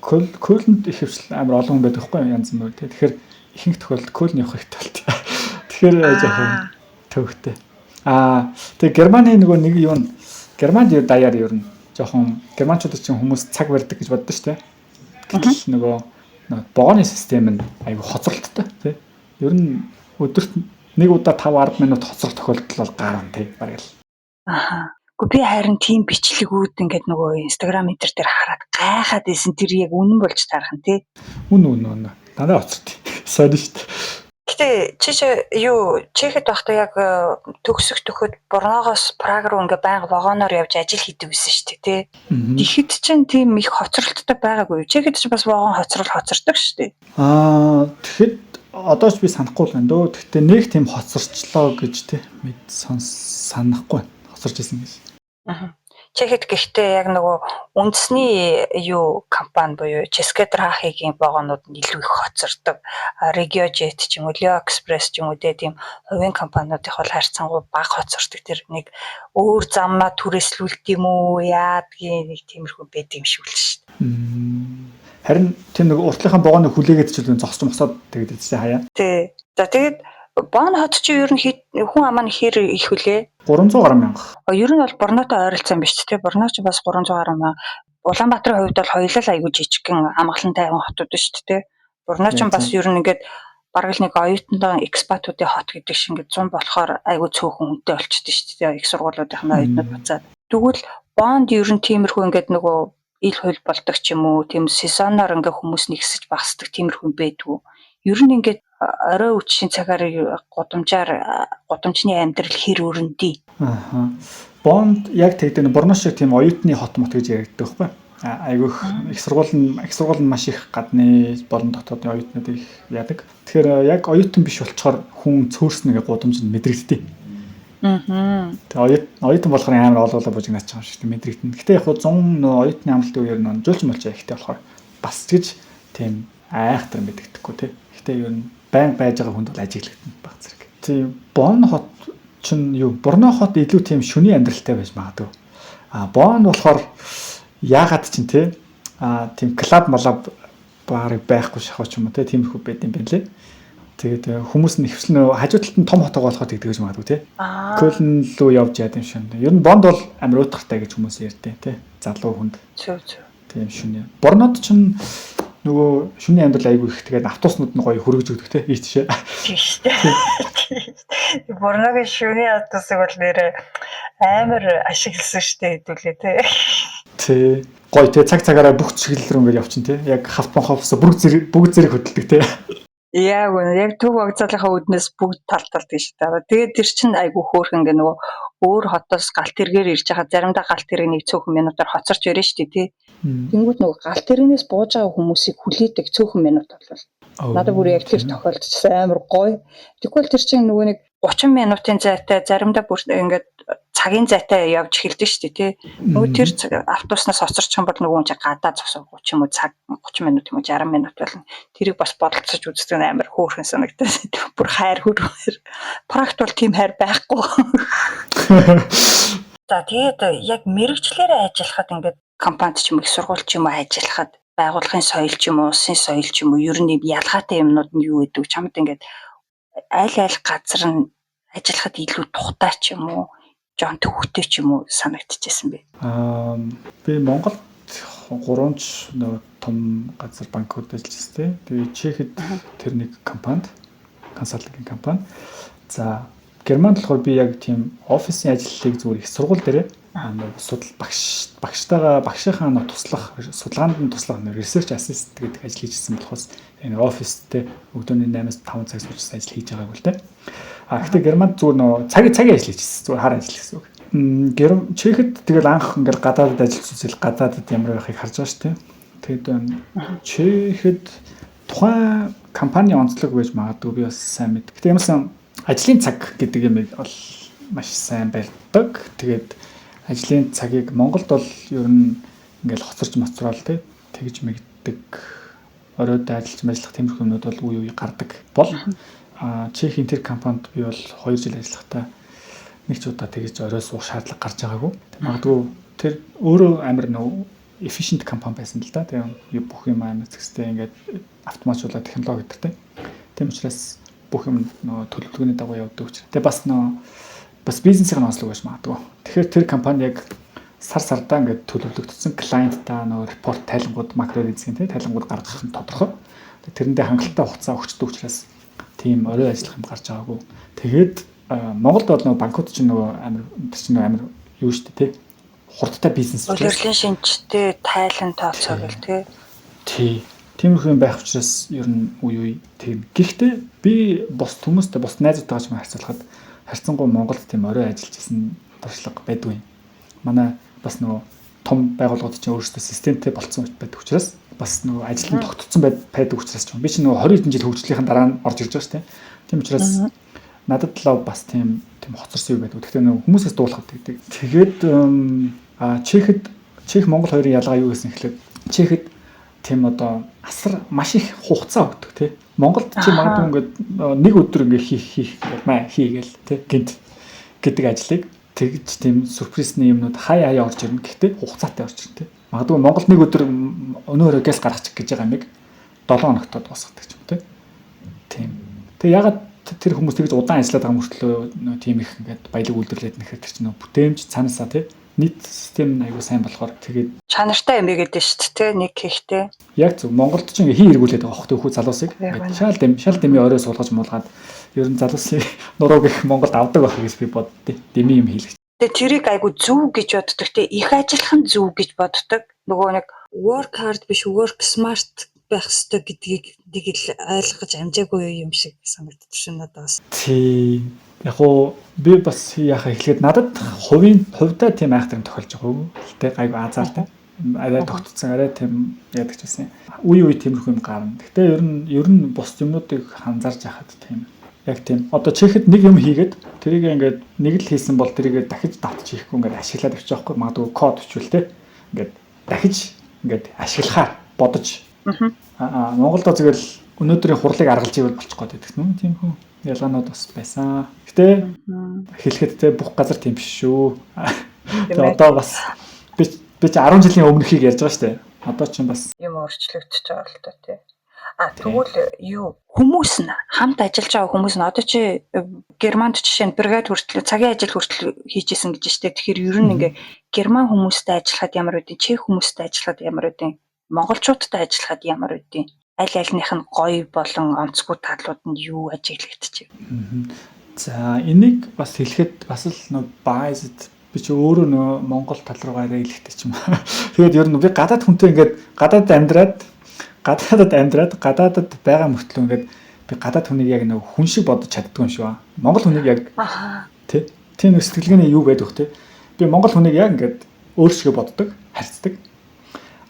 Кölнд их хвшил амар олон хүн байдаг хгүй янз бүр тий. Тэгэхээр ихэнх тохиолдолд Кöln явах хэрэгтэй болтой. Тэгэхээр жоохон төвхтэй. Тэгээ Германы нэг юу н Германд даяар ер нь жоохон германчууд чинь хүмүүс цаг барьдаг гэж боддог шүү дээ. Гэтэл нөгөө бооны систем нь айгүй хоцролттой тий. Ер нь өдөрт нэг удаа 5-10 минут хоцрох тохиолдол бол гарна тий бараг л. Гэхдээ би харин тийм бичлэгүүд ингээд нөгөө Instagram дээр хараад гайхаад байсан тэр яг үнэн болж таарах нь тий. Үнэн. Дандаа хоцрот. Сайн шүү дээ. Гэтэ Чехэд байхдаа яг төгсөхөд Брногоос Праг руу ингээ байнга вагоноор явж ажил хийдэг байсан шүү дээ тий. Тэгэхэд чинь тийм их хоцролттой байгаагүй. Чехэд ч бас вагон хоцордог шүү дээ. Тэгэхэд одоо ч би санахгүй л байна дөө. Гэхдээ нэг тийм хоцорчлоо гэж тий санахгүй хоцорч исэн гэж. Чехэд гэхдээ яг нөгөө үндэсний компани буюу Ческедрахигийн вагонууд нь илүү их хоцордог. Regiojet ч юм уу, Leo Express ч юм уу тийм хувийн компаниудын хол харьцангуй бага хоцордог. Тэр нэг өөр замнаа түрээслүүлт юм уу яадгийн нэг тиймэрхүү байд юм шиг л шүү дээ. Харин тийм нэг уртлынхаа богоны хүлээгээд ч үл зогсож мосоод тэгээд чи хаяа. Тий. За тэгээд Бон хот чи ер нь хүн амаа нь хэр их хүлээ? 300 гаруй мянга. Ер нь бол Борноотой ойролцоо юм биш ч тий. Борноо ч бас 300 гаруй мянга. Улаанбаатарын хувьд бол хоёулаа айгүй жижигхэн амгалантай хотууд шүү дээ. Борноо ч бас ер нь ингээд бараг л нэг оюутан экспатуудын хот гэдэг шиг ингээд 100 болохоор айгүй цөөхөн хүнтэй болчихдээ шүү дээ. Их сургуулиудын оюутнууд буцаад. Тэгвэл Бонд ер нь тиймэрхүү ингээд нөгөө ил хөл болдог ч юм уу, тийм сезоноор ингээд хүмүүс нэгсэж багсдаг тиймэрхүү байдгүй. Ер нь ингээд орой үчийн цагаар гудамжны амьдрал хэр өрөндий. Бонд яг тэгдэг Борноо шиг тийм оюутны хот мот гэж яригддаг байхгүй. Айгүйх их сургууль нь маш их гадны болон дотоодын оюутнууд их яадаг. Тэгэхээр яг оюутан биш болчоор хүн цөөрснөгээ гудамж нь мэдрэгддэг. Тэгээ оюутан болохоор амар олоолаа бужигнаач байгаа юм шиг мэдрэгдэнэ. Гэтэ яг 100 нөө оюутны амлалтын үеэр нөө жуулч молч ихтэй болохоор бас гэж тийм айхтар мэдэгдэхгүй тий. Гэтэ ер нь байн байж байгаа хүнд бол ажиглагдана баг зэрэг. Тийм Бон хот чинь юу Борноо хот илүү тийм шүний амьдралтай байж магадгүй. Бон болохоор яагаад чинь тий тийм клуб малаб баарыг байхгүй шахав ч юм уу тий тиймэрхүү байд юм байна лээ. Тэгээд хүмүүс нь хөвсөл нөө хажуу талд нь том хотоо болоход тэгдэг гэж магадгүй тий. Көлн рүү явж яад юм шиг. Ер нь Бонд бол амар уутгартай гэж хүмүүс ярьдیں۔ Тий. Залуу хүнд. Зөв. Тийм шүний. Борноод чинь нөгөө шүний амьдрал айгүй их тэгээд автобуснууд нь гоё хөргөж өгдөг тий. Ийшээ. Борногийн шүний автобусыг бол нэрээ амар ашигласан штэ хэдүүлээ тий. Тий. Гоё тий цагаараа бүх чиглэл рүү ингээд явчин тий. Яг хавтан ховсо бүгд зэрэг хөдөлдөг тий. Яг төв вокзалынхаа үүднээс бүгд талталд гэж дараа. Тэгээд тэр чинь айгүй хөөрхөн ингээ нөгөө өөр хотоос галт тэргээр ирж байгаа заримдаа галт тэрэг нэг цөөхөн минутаар хоцорч ирнэ шүү дээ тий. Тэнгүүд нөгөө галт тэрэгнээс бууж байгаа хүмүүсийг хүлээдэг цөөхөн минут болвол. Надад бүр яг тэр тохиолдчихсан амар гоё. Тэгвэл тэр чинь нөгөө нэг 30 минутын зайтай заримдаа бүр ингээд цагийн зайтай явж эхэлдэг шүү дээ тий. Нөгөө тэр автобуснаас хоцорч юм бол нөгөө чинь гадаа зогсоо 30 юм уу цаг 30 минут юм уу 60 минут болно. Тэрийг бас бодолцож үздэг нь амар хөөрхөн санагдаад бүр хайр хөрөөр. Практ бол тийм хайр байхгүй. За тэгээд яг мэрэгчлэрээ ажиллахад ингээд компанид ч юм их сургууль ч юм уу ажиллахад байгууллагын соёл ч юм уу улсын соёл ч юм уу ер нь ялгаатай юмнууд нь юу гэдэг чамд ингээд аль газар нь ажиллахад илүү тухтай ч юм уу жоон төвхтэй ч юм уу санагдчихсэн бэ. Би Монголд 3 нөө том газар банкуд ажиллаж байна. Тэгээ Чехэд тэр нэг компанид консалтинг компани. За Германд болохоор би яг тийм офисын ажлыг зүгээр их сургууль дээрээ судал багшийнхаа туслах судалгаанд нь туслах research assistant гэдэг ажил хийжсэн болохоос энэ офистэй өглөөний 8-аас 5 цаг суучсан ажил хийж байгааг л дээ. Гэхдээ Германд зүгээр нөө цагийн ажил хийжсэн зүгээр хар ажил гэсэн үг. Чехэд тэгэл анх ингээл гадаадд ажиллаж үзэл гадаадд ямар байхыг харж байгаа шүү дээ. Тэгэд Чехэд тухайн компани онцлог байж магадгүй би бас сайн мэд. Гэтэ ямарсан ажлын цаг гэдэг юм бол маш сайн барьдаг. Тэгээд ажлын цагийг Монголд бол ер нь ингээл хоцорч моцрол тэгж мэгдэг оройд ажиллах тиймэрхүү юмнууд бол үе үе гардаг бол Чехийн тэр компанид би бол 2 жил ажиллахдаа нэг ч удаа тэгж орой суух шаардлага гарч байгаагүй. Магадгүй тэр өөрөө амар нөө efficient компани байсан л да. Тэгээ бүх юм амар зэгстэй ингээд автоматжуулаад технологи гэдэгтэй. Тийм учраас бүх юм нөө төлөвлөгөөний дагуу явдаг учраас. Тэгээ бас бизнесийн онцлог байж магадгүй. Тэгэхээр тэр компани яг сардаа ингээд төлөвлөгдсөн клиентаа нөө репорт тайлангууд макро эзэн тайлангууд гаргах нь тодорхой. Тэрэндээ хангалттай хугацаа өгчдөг учраас тийм орой ажиллах юм гарч байгаагүй. Тэгээд Монголд бол нөгөө банкуд чинь нөгөө амар юу шүү дээ хурдтай бизнес үйлдвэрлэлийн шинжтэй тайлан тооцоо гэл тий. Тиймэрхүү юм байх учраас ер нь үе тийм. Гэхдээ би бос хүмүүстэй бос найзуудтайгаа ч харьцуулахад харьцангуй Монголд тийм орой ажиллаж исэн туршлага байдгүй. Манай бас нөгөө том байгууллагууд чинь өөрсдөө системтэй болцсон байдаг учраас бас нөгөө ажил нь тогтцсон байдаг учраас би чинь нөгөө 20 хэдэн жил хөгжлийнхэн дараа нь орж ирж байгаа шүү дээ. Тийм учраас надад л бас тийм хоцорсон юм байдаг. Гэхдээ нөгөө хүмүүсээс дуулахад гэдэг. Тэгээд Чех Монгол хоёрын ялгаа юу гэсэн ихлээр Чехэд тийм одоо асар маш их хугацаа өгдөг тий. Монголд чи магадгүй ингээд нэг өдөр ингээд хийгээл тий гинт гэдэг ажлыг тэгж тийм сюрпризний юмнууд хаяа орж ирнэ. Гэхдээ хугацаатай орж ирнэ тий. Магадгүй Монголд нэг өдөр өнөөрөө газ гаргачих гэж байгаа юмыг 7 хоногт дуусгадаг ч юм те. Тийм. Тэгээ ягаад тэр хүмүүс тэгж удаан ажиллаад байгаа мөртлөө тийм их ингээд баялаг үйлдвэрлээд нэхэр тэр чинь бүтээмж цаанаасаа те нийт систем нь аягүй сайн болохоор тэгээд чанартай юм гэдэг шүү дээ нэг хийхтэй. яг зөв Монголд ч ингээ хий эргүүлээд байгаа хөх төвхүү залуусыг ингээд шал дэмий орой суулгаж муулгаад ер нь залуусын нурууг их Монголд авдаг байх гэж би боддیں۔ Дэмий юм хийлгэж. Тэгээ тэрийг айгу зөв гэж боддог те их ажиллах нь зөв гэж боддог. Нөгөө нэг work hard биш work smart байх ёстой гэдгийг нэг л ойлгож амжаагүй юм шиг санагддаг шин надад бас. Тийм. Яг уу би бас яхаа эхлээд надад хувьдаа тийм айхтар тохиолж байгаа. Тэ гайгүй азаартай. Арай тогтцсон арай тийм яадаг ч байсан. Үе тиймэрхүү юм гарна. Гэтэ ер нь бус юмнуудыг анзаарч яхад тийм. Яг тийм. Одоо Чехэд нэг юм хийгээд тэрийг ингээд нэг л хийсэн бол тэрийг дахиж давтаж хийхгүй ингээд ашиглаад авчих жоохгүй. Магадгүй код бичвэл тэ. Ингээд дахиж ингээд ашиглахаар бодож. Монголд тэгэл өнөөдрийн хурлыг аргалж ивэл болчих гээд байдаг нүн тийм хөө. Ялгаанууд бас байсан. Гэтэ хэлэхэд тэ бүх газар тийм биш шүү. Тэгээ одоо бас би ч 10 жилийн өмнөхийг ярьж байгаа шүү дээ. Одоо ч бас юм өөрчлөгдөж байгаа л та тий. Тэгвэл юу хүмүүс нь хамт ажиллаж байгаа хүмүүс нь одоо чи Германд жишээ нь бригад хүртэл цагийн ажил хүртэл хийжсэн гэж штэ. Тэгэхээр ер нь ингээ герман хүмүүстэй ажиллахад ямар үдин, чех хүмүүстэй ажиллахад ямар үдин, монголчуудтай ажиллахад ямар үдин, аль альных нь гоё болон онцгүй талууд нь юу ажиглагдчих. За энийг бас хэлэхэд бас л нөө biased би ч өөрөө нөө Монгол тал руугаа хэлэхтэй ч юм. Тэгээд ер нь би гадаад хүнтэй ингээд гадаадад байгаа мөртлөө ингээд би гадаад хүнийг яг нэг хүн шиг бодож чаддгүй юм шүү. Монгол хүнийг яг тийм сэтгэлгээний юу гэдэг вэ? Би монгол хүнийг яг ингээд өөрсгөө боддог, харьцдаг.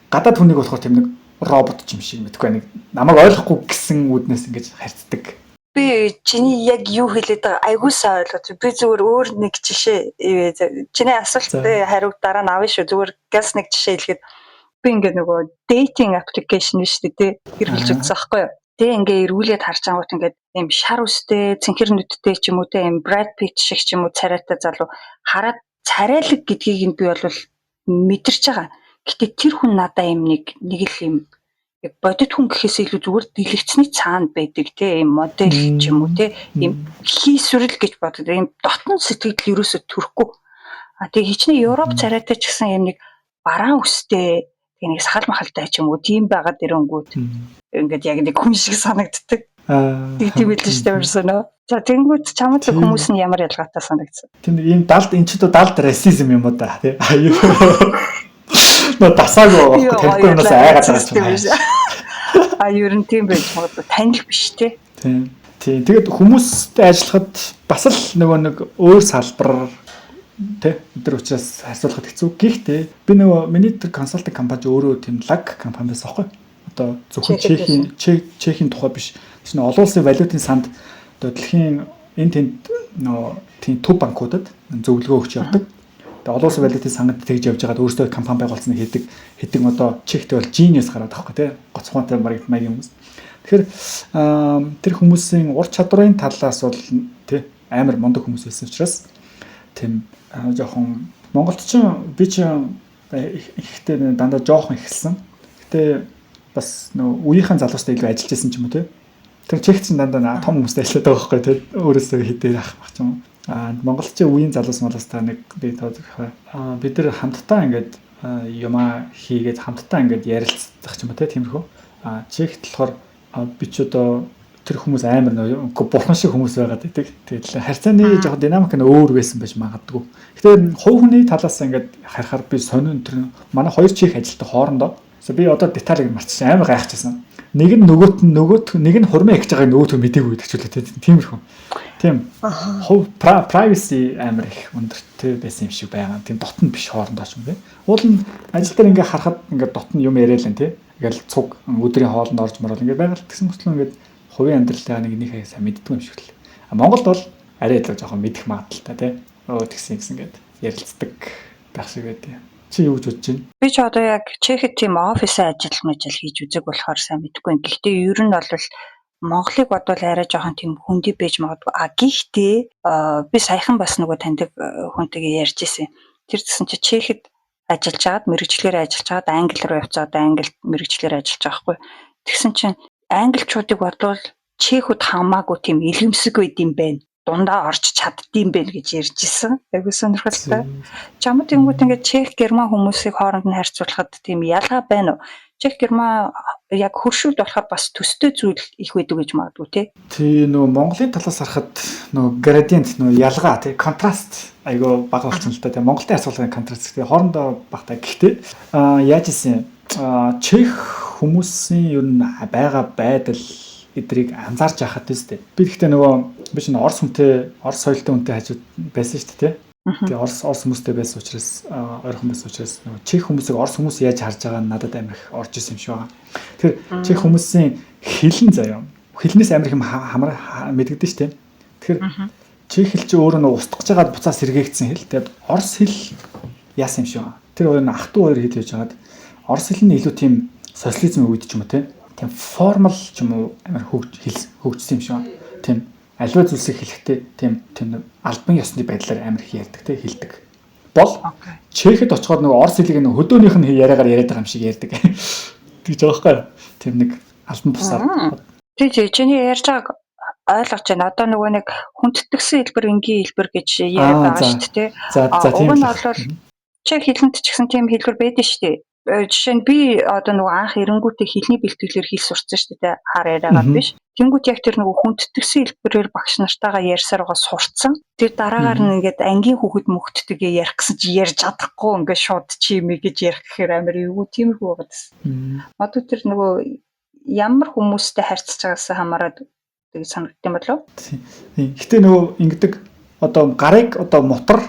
Гадаад хүнийг болохоор тийм нэг робот юм шиг мэдгүй нэг намайг ойлгохгүй гэсэн үднээс ингэж харьцдаг. Би чиний яг юу хэлээд байгаа айгуусаа ойлгож. Би зүгээр өөр нэг жишээ чиний асуултад хариу дараа нь авна шүү. Зүгээр газ нэг жишээ хэлгээд би ингээд нөгөө dating application шүү дээ хэрэглэж үзсэн байхгүй юу. Тэгээ ингээ эргүүлээд харж ангууд ингээд юм шар үстэй, цэнхэр нүдтэй ч юм уу те юм Brad Pitt шиг ч юм уу царайтай залуу хараад царайлаг гэдгийг нь би бол мэдэрч байгаа. Гэтэ тэр хүн надаа юм нэг л юм яг бодит хүн гэхээс илүү зүгээр дэлгэцний цаана байдаг те юм модель ч юм уу те юм хийсвэрл гэж боддог. Юм дотн сэтгэл ерөөсө төрөхгүй. Тэгээ хичнээн Европ царайтай ч гэсэн юм нэг бараан үстэй нэг сахал махалтай ч юм уу тийм байгаад ирэнгүүт ингээд яг нэг хүн шиг санагддаг. Тийм л шүү дээ өрсөнөө. За тэнгууд чамд хүмүүс нь ямар ялгаатай санагдсан. Тийм ийм далд энэ ч далд расизм юм уу да тий. Нөө дасаагүй тэгэхгүй юмнаас айгаад байгаа юм. Ер нь тийм байж магадгүй танил биш тий. Тийм. Тэгээд хүмүүстэй ажиллахад бас л нөгөө нэг өөр салбар тэ өдөр учраас харьцуулахад хэцүү. Гэхдээ би нөгөө миний тэр консалтинг компани өөрөө тийм лаг компани байсан байхгүй. Одоо зөвхөн Чехийн тухай биш. Тэсний олон улсын валютын санд одоо дэлхийн энэ тэнд нөгөө тийм төв банкудад зөвлөгөө өгч явдаг. Тэгээ олон улсын валютын сангад тэгж явж байгаад өөрсдөө компани байгуулсныг хэдэг одоо Чехтэй бол genius гараад байхгүй тий. Гоцхонтой маягийн хүмүүс. Тэгэхээр тэр хүмүүсийн ур чадварын талаас бол тий амар мундаг хүмүүс байсан учраас тийм жоохон Монголд ч би ч ихтэй дандаа жоохон ихэлсэн. Гэтэ бас нөө үеийнхэн залуустай илүү ажиллаж байсан ч юм уу те. Тэр Чехч дандаа том хүмүүстэй ажилладаг байгаа байхгүй те. Өөрөөсөө хідээр ах баг ч юм. Монголч үеийн залуус малаастай нэг би тоодох. Бид нар хамтдаа ингээд юмаа хийгээд хамтдаа ингээд ярилцах ч юм уу те тиймэрхүү. Чехт болохоор би ч одоо тэр хүмүүс амар нөө бурхан шиг хүмүүс байгаад байдаг. Тэгээд харьцааны жоохон динамик нь өөр байсан байж магадгүй. Гэтэ хувь хүний талаас ингээд харахаар би сонин тэр манай хоёр Чех ажилтдаг хоорондоо. Би одоо деталийг марцсан амар гайхчихсан. Нэг нь нөгөөт нэг нь хурмаа ихж байгааг нөгөөтөө мэдээгүй гэдэг ч үлээ тиймэрхүү. Тийм. Хувь privacy амар их өндөртэй байсан юм шиг байгаа. Тийм дотн биш хоорондоо ч юм бэ. Уул нь ажил дээр ингээд харахад ингээд дотн юм яриалаа тий. Ингээл цуг өдрийн хоолнд орж морол ингээд байгаад тэгсэн мэтлэн ингээд хувийн амьдралаа нэг сайн мэддэг юм шиг л. Монголд бол арай илүү жоохон мэдэх магадaltaй тий. Тэгсэн ингээд ярилцдаг байх шиг байдیں۔ Чи юу гэж бодож байна? Би ч одоо яг Чехэд тийм офисын ажил хийж үзэг болохоор сайн мэдэхгүй. Гэхдээ ер нь бол Монголыг бодвол арай жоохон тийм хүндий байж магадгүй. Гэхдээ би саяхан бас нөгөө таньдаг хүнтэйгээ ярьж ирсэн. Тэр гэсэн чи Чехэд ажиллаж агаад мэрэгчлэрээ ажиллаж агаад англи руу явцаа одоо англид мэрэгчлэрээ ажиллаж байгаа хгүй. Тэгсэн чинь англичуудыг бодлоо чехүүд хамаагүй тийм илэмсэг байд юм байна. Дундаа орж чаддсан байл гэж ярьж исэн. Айгуу сонирхолтой. Чамд тэнгууд ингээд чех герман хүмүүсийг хооронд нь харьцуулахад тийм ялгаа байна уу? Чех герман яг хөршүүд болохоор бас төстэй зүйл их байдаг гэж магадгүй тий. Тий нөгөө Монголын талаас харахад нөгөө градиент нөгөө ялгаа тий контраст айгуу бага болсон л та тий. Монголын харьцуулгын контраст тий хоорондоо багтаа. Гэхдээ яаж ийсэн чех хүмүүсийн ер нь байгаа байдал эдрийг анзаарч яхад тест. Би гэхдээ нөгөө би чинь орс хүнтэй, орс соёлтой хүнтэй хажууд байсан шүү дээ, тий. Тэгээ орс хүмүүстэй байсан учраас ойрхон байсан учраас нөгөө чех хүмүүсийг орс хүмүүс яаж харж байгаа нь надад амар их орж исэн юм шиг байгаа. Тэгэхээр чех хүмүүсийн хэлэн заяа. Хэлнээс амар их хамаар мэдэгдэн шүү дээ. Тэгэхээр чех хэл чи өөрөө нөгөө устгаж байгаад буцаа сэргээгдсэн хэл. Тэгээд орс хэл яасан юм шиг байгаа. Тэр хоёр нь ах トゥ хоёр хэд хийж байгаад орс хэл нь илүү тийм социализм үед ч юм уу, тий. Тийм формал ч юм уу амар хөгжсөн юм шиг байна. Тийм аливаа зүйлсийг хэлэхдээ тийм албан ёсны байдлаар амар их ярьдаг те хэлдэг. Бол чехэд очихоор нөгөө орс хэлийг нөгөө хөдөөнийх нь яриагаар яриад байгаа юм шиг ярьдаг. Тэгж байгаа байхгүй. Тийм нэг албан бусаар. Тий чиний ярьж байгааг ойлгож байна. Одоо нөгөө нэг хүндэтгсэн хэлбэр энгийн хэлбэр гэж яриад байгаа шүү дээ те. Уг нь бол чех хэлэнд ч гэсэн тийм хэлбэр байдаг шүү дээ. Жишээ нь би одоо нөгөө анх эренгүүтээ хэлний бэлтгэлээр хэл сурцсан шүү дээ хаар яриагаар биш. Тэнгүүт яг тэр нөгөө хүндэтгсэн хэлбэрээр багш нартайгаа ярьсаар байгаа сурцсан. Тэр дараагаар нь ингээд ангийн хүүхэд мөхтдөгөө ярих гэсэн чи ярьж чадахгүй ингээд шууд чимээ гэж ярих гэхээр амар эвгүй тиймэрхүү байгаад. Одоо тэр нөгөө ямар хүмүүстэй харьцаж байгаасаа хамаарат гэж санагдсан болов. Гэтэ нөгөө ингэдэг одоо гарыг одоо мотор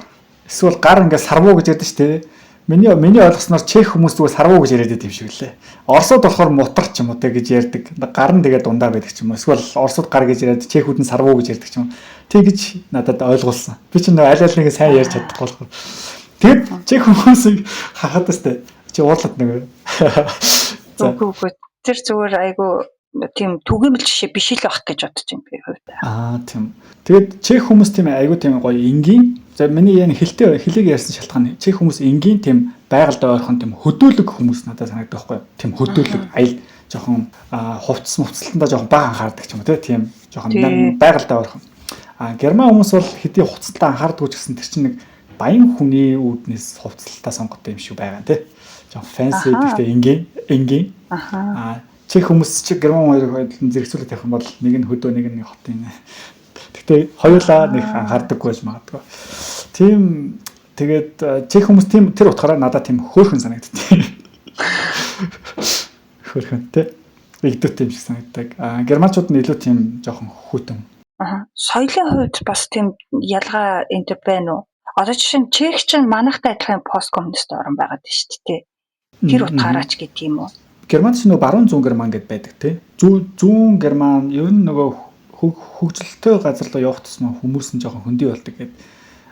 эсвэл гар ингээд сарвуу гэж яддаг шүү дээ. Миний ойлгосноор чех хүмүүс зүгээр сарвуу гэж яриад байт юм шиг лээ. Оросууд болохоор мутар ч юм уу те гэж ярьдаг. Гар нь тэгээ дундаа байдаг ч юм уу. Эсвэл оросууд гар гэж яриад чехүүд нь сарвуу гэж ярьдаг ч юм уу. Тэгж надад ойлгуулсан. Би ч аль аль нэг сайн ярьж чадахгүй болохоор. Тэгэд чех хүмүүсийг хахад өстэй. Чи уурлаад нэг. Үгүй тэр зүгээр айгу тийм түгээмэл жишээ биш л байх гэж бодож юм би хувьдаа. Тийм. Тэгэд чех хүмүүс тийм айгу тийм гоё энгийн. За миний яг хэлийг ярьсан шалтгаан чех хүмүүс энгийн тийм байгальд ойрхон тийм хөдөөлөг хүмүүс надад санагддаг байхгүй юу? Тийм хөдөөлөг аял жоохон хувцсалтандаа жоохон бага анхаардаг ч юм уу тийм жоохон байгальд ойрхон. Герман хүмүүс бол хэдий хувцсалтаа анхаардаг ч гэсэн тэр чинь нэг баян хүний үүднээс хувцсалтаа сонгодог юм шиг байгаа тийм. Жоохон fancy гэхдээ энгийн. Чех хүмүүс чи герман хоёрыг зэрэгцүүлээд тавих юм бол нэг нь хөдөө нэг нь хотын. Гэхдээ хоёулаа нэг анхаардаггүй байж магадгүй. Тийм тэгээд чех хүмүүс тийм тэр утгаараа надад тийм хөөрхөн санагддаг. Хөөрхөнтэй. Игдүүтэй юм шиг санагддаг. Германчууд нь илүү тийм жоохон хүйтэн. Соёлын хувьд бас тийм ялгаа энэ байна уу? Одоо жишээ нь чех чинь манайхтай адилхан посткоммунист орн байгаад байна шүү дээ. Тэр утгаараа ч гэдэг юм уу? Германд ч нөгөө баруун зүүн герман гэдээ байдаг тий. Зүүн герман ер нь нөгөө хөгжилтэй газар руу явах тусмаа хүмүүс нь жоохон хөндөй болдог гэдэг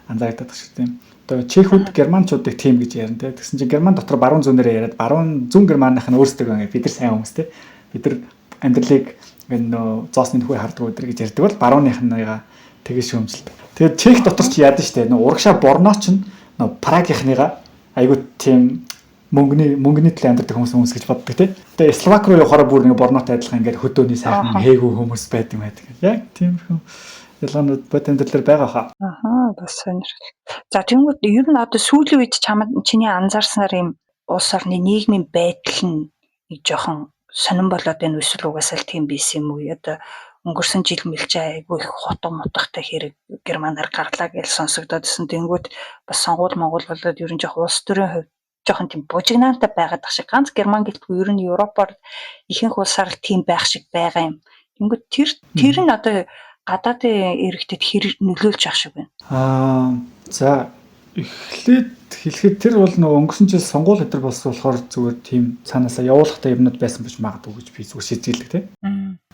анзаардаг шүү дээ. Одоо чехүүд германчуудыг тийм гэж ярина тий. Тэгсэн чинь герман дотор баруун зүүнээрээ яриад баруун зүүн германых нь өөрсдөө ингэ бид нар сайн хүмүүс тий. Бид нар амьдралыг нөө зоосны нөхөөр хардаг өдр гэж ярьдаг бол барууных ныгаа тэгэж шүүмжилдэг. Тэгээд чех дотор ч яадаг шүү дээ. Нөө урагшаа борноо ч нөө прагийнхныгаа айгуу тийм мөнгөний төлөө амьдардаг хүмүүс гэж боддог тий. Тэгээ Словак руу явахаараа бүр нэг борноотой адилхан ингээд хөдөөний сайхан хээгүү хүмүүс байдаг юм байдаг. Яг тиймэрхүү ялгаанууд бод амьдралаар байгаа хаа. Бас сонирхолтой. За тэгвэл ер нь одоо сүүлийн үед чиний анзаарснаар юм улс орны нийгмийн байдал нь нэг жоохон сонирн болоод байна эсвэл угаасаа л тийм байсан юм уу? Одоо өнгөрсөн жил мэлж айгүй их хотон мотохтой хэрэг германаар гарлаа гэж сонсогдоод исэн. Тэнгүүд бас сонгуул болоод ер нь жоохон улс төрийн хувьд жоохон тийм бужигнаантай байгаад тах шиг ганц герман гэлтгүй ер нь Европоор ихэнх улсаар л тийм байх шиг байгаа юм. Тэнгүүд тэр нь одоо гадаадын иргэдэд хэр нөлөөлж ах шиг байна. За эхлээд хэлэхэд тэр бол нөгөө өнгөрсөн жил сонгуул өдр болсон болохоор зүгээр тийм цаанаасаа явуулахтай юмнууд байсан гэж магадгүй гэж би зүгээр шийдэлдэг тийм.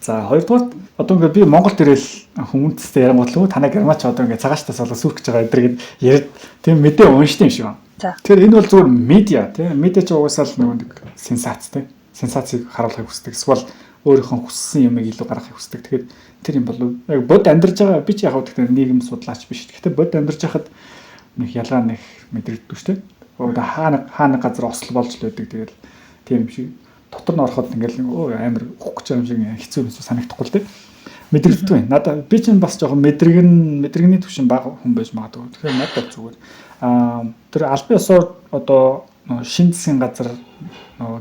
За хоёрдугаар одоо ингээд би Монголд ирэл хүмүүсттэй ярангуйтлаа танай германч одоо ингээд цагаачтаас болоо сүрх гэж байгаа эдэр гээд яриад тийм мэдээ уншдаг юм шиг байна. Тэгэхээр энэ бол зүгээр медиа тийм. Медиа ч угаасаа л нөгөө нэг сенсац тийм. Сенсацийг харуулахыг хүсдэг. Эсвэл өөрийнхөө хүссэн юмыг илүү гаргахыг хүсдэг. Тэгэхээр тэр юм болов яг бод амьдарч байгаа би ч яг гэхдээ нийгэм судлаач биш. Гэхдээ бод амьдарч байхад нэг ялгаа нэг мэдрэгддэг шүү дээ. Өөдөө хаана газар осол болж л байдаг. Тэгэл тийм юм шиг дотор нь ороход ингээл амар ухах гэж юм шиг хэцүү юм санагдахгүй л тийм. Мэдрэгддэг байна. Надад би чинь бас жоохон мэдрэгний төвшин бага хүн байж магадгүй. Тэгэхээр надад зүгээр тэр албан ёсоор одоо шинэ засгийн газар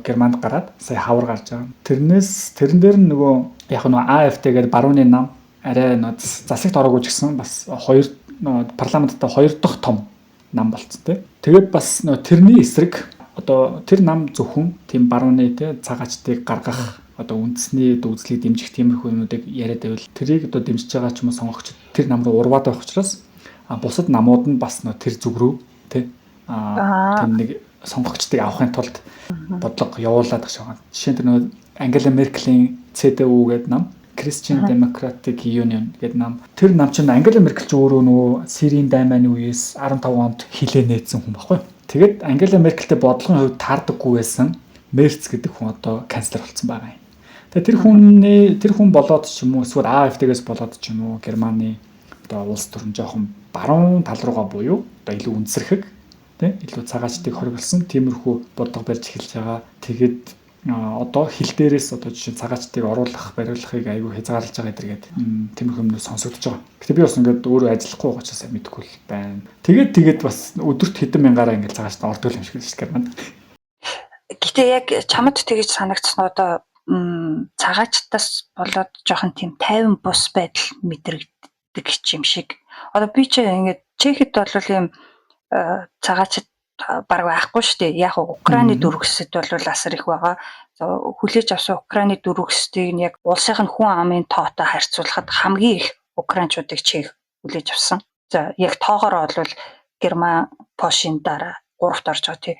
Германд гараад сая хавар гарч байгаа. Тэрэн дээр нь нөгөө яг нь AfD гэдэг барууны нам арай засагт ороогүй ч гэсэн бас парламенттай 2 дахь том нам болцсон тий. Тэгээд бас тэрний эсрэг одоо тэр нам зөвхөн тийм барууны тий цагаачдыг гаргах одоо үндэсний үзлийг дэмжих тиймэрхүү юмнуудыг яриад байвал тэрийг одоо дэмжиж байгаа ч юм уу сонгогч тэр нам руу урваад байх учраас бусад намууд нь бас тэр зүг рүү тий тийм нэг сонгогчдыг авахын тулд бодлого явуулаад гэж байгаа. Жишээ нь тэр Ангела Меркелийн CDU гэдэг нам Christian Democratic Union гэдэг нам. Тэр нам чинь Ангела Меркель ч өөрөө нөгөө Сирийн даймааны үеэс 15 онд хилээ нээсэн хүн баггүй. Тэгээд Ангела Меркельтэй бодлогын хувьд таардаггүй байсан Мерц гэдэг хүн одоо канцлер болсон байгаа юм. Тэгээд тэр хүн болоод ч юм уу эсвэл AfD-гээс болоод ч юм уу Германы одоо улс төрн жоохон баруун тал руугаа буюу одоо илүү үнсэрхэг тий илүү цагаачдыг хоригдсан тиймэрхүү бодлого барьж эхэлж байгаа. Тэгээд одоо хил дээрээс одоо жишээ цагаачдыг оруулах, бариулахыг айгүй хязгаарлаж байгаа гэдэргээд тиймэрхүү юмнууд сонсогдож байгаа. Гэтэ би бас ингээд өөрөө ажиллахгүй байгаа ч сайн мэдэхгүй л байна. Тэгээд бас өдөрт хэдэн мянгаараа ингээд цагаачд ордог юм шиг л шүү дээ. Гэтэ яг чамд тэгэж санагдсан одоо цагаачтаас болоод жоохон тийм тайван бус байдал мэдрэгддэг юм шиг. Одоо би ч ингээд Чехэд бол ийм цагаачд баг байхгүй шүү дээ. Яг Украины дөрвөсөд бол асар их байгаа. Хүлээж авсан Украины дөрвөсдийг нь яг улсынх нь хүн амын тоотой харьцуулахад хамгийн их украинчуудыг Чех хүлээж авсан. За яг тоогоор бол Герман, Польшийн дараа 3-т орж байгаа тий.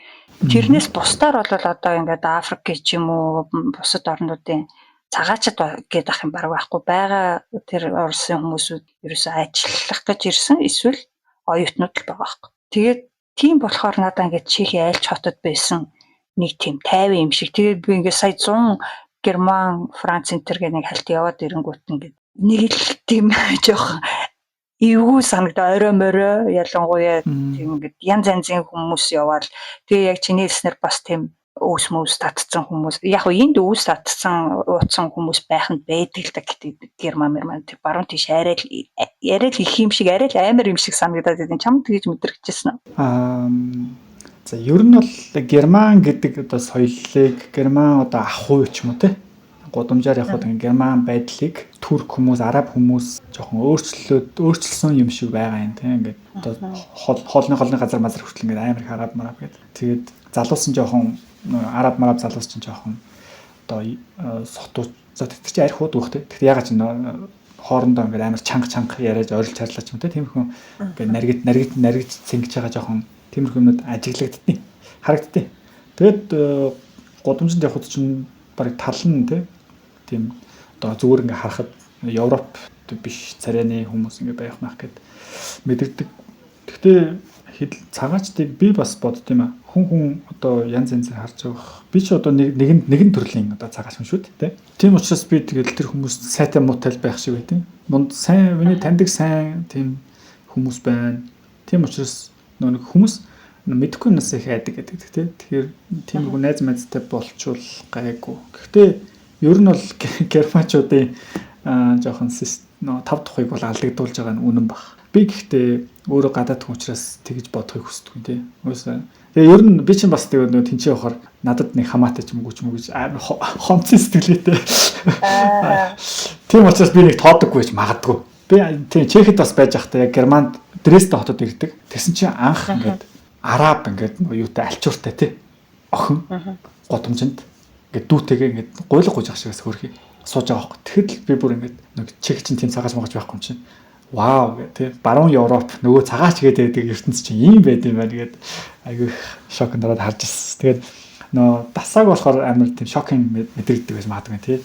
Тэрнээс бусдаар бол одоо ингээд Африк гэж юм уу бусад орнуудын цагаачд гэдэг ах юм баг байхгүй байгаа. Тэр Оросын хүмүүсүүд ерөөсөө ажиллах гэж ирсэн эсвэл оюутнууд л байгаа байхгүй. Тэгээд тийм болохоор надаа ингээд Чехийн айлч хотод байсан нэг тийм тайван юм шиг. Тэгээд би ингээд сая 100 Герман, Франц энтер гэх нэг хальт яваад ирэнгүүт ингээд нэг л тийм жоох эвгүй санагдаа орой морой ялангуяа тийм ингээд янз янзын хүмүүс яваад тэгээ яг чиний хэлснээр бас тийм өөс мөс татцсан хүмүүс яг энд өөс татцсан ууцсан хүмүүс байх нь байдаг л гэдэг Герман тийм баруун тийш арай л их юм шиг арай л амар юм шиг санагдаад байсан. Чам тэгж мэдрэгчсэн үү? За ер нь бол Герман гэдэг одоо соёлыг Герман одоо ахуй ч юм уу те гудамжаар явахад Герман байдлыг турк хүмүүс, араб хүмүүс жоохон өөрчлөсөн юм шиг байгаа юм тийм ингээд одоо хоолны газар мазар хүртэл ингээд амар их араб мараб гэдэг. Тэгээд залуусан жоохон араб мараб залуус чинь жоохон одоо сотууд за тэр чинь арх хууд өгөхтэй. Тэгэхдээ ягаад ч хоорондоо ингээд амар чанга яриад орилж харлаач юм те тиймэрхүү ингээд наригд цэнгэж байгаа жоохон тиймэрхүү юмуд ажиглагддیں۔ Харагддیں۔ Тэгээд гудамжинд явхад чинь барыг тал нь тийм одоо зүгээр ингээ харахад Европ биш царайны хүмүүс ингээ байх мах гэд мэдэрдэг. Гэхдээ цагаачдыг би бас бодд юм а. Хүн одоо янз янзаар харж байгаа. Би ч одоо нэгэн төрлийн одоо цагаач хүн шүү дээ. Тийм учраас би тэгэл тэр хүмүүс сайтай муутай байх шиг байдیں۔ Мунд сайн миний таньдаг сайн тийм хүмүүс байна. Тийм учраас нэг хүмүүс мэдхгүй нас их айдаг гэдэг тийм. Тэгэхээр тийм нэг найз мэдтэй болчвол гайгүй. Гэхдээ ер нь бол германчуудын жоохон 5 тухыг бол алдагдуулж байгаа нь үнэн баг. Би гэхдээ өөрөө гадаад хүн учраас тэгж бодохыг хүсдэг тийм. Тэгээ ер нь би чинь бас тэгээ тэнцээ явахаар надад нэг хамаатай ч юм уу гэж хомцсон сэтгэлээтэй. Тийм учраас би нэг тоодоггүй гэж магадгүй. Би тийм Чехэд бас байж байхдаа яг Германд Дрезден хотод ирдэг. Тэгсэн чинь анх ингээд араб ингээд юутай альчууртай тий. Охин годомжинд ингээд дүүтэйгээ ингээд гуйлах гуйж ах шигээс хөрхий сууж байгаа байхгүй. Тэгэхэд л би бүр ингээд нэг Чех чинь тийм цагаач магаж байхгүй юм чинь. Вау гэх тий. Баруун Европ нөгөө цагаач гэдэг ертөнц чинь ийм байд юм байна гэд айгүй шокнд ороод харж ирсэн. Тэгээд нөө дасааг болохоор амар тийм шокинг мэдрэгддэг байж магадгүй тий.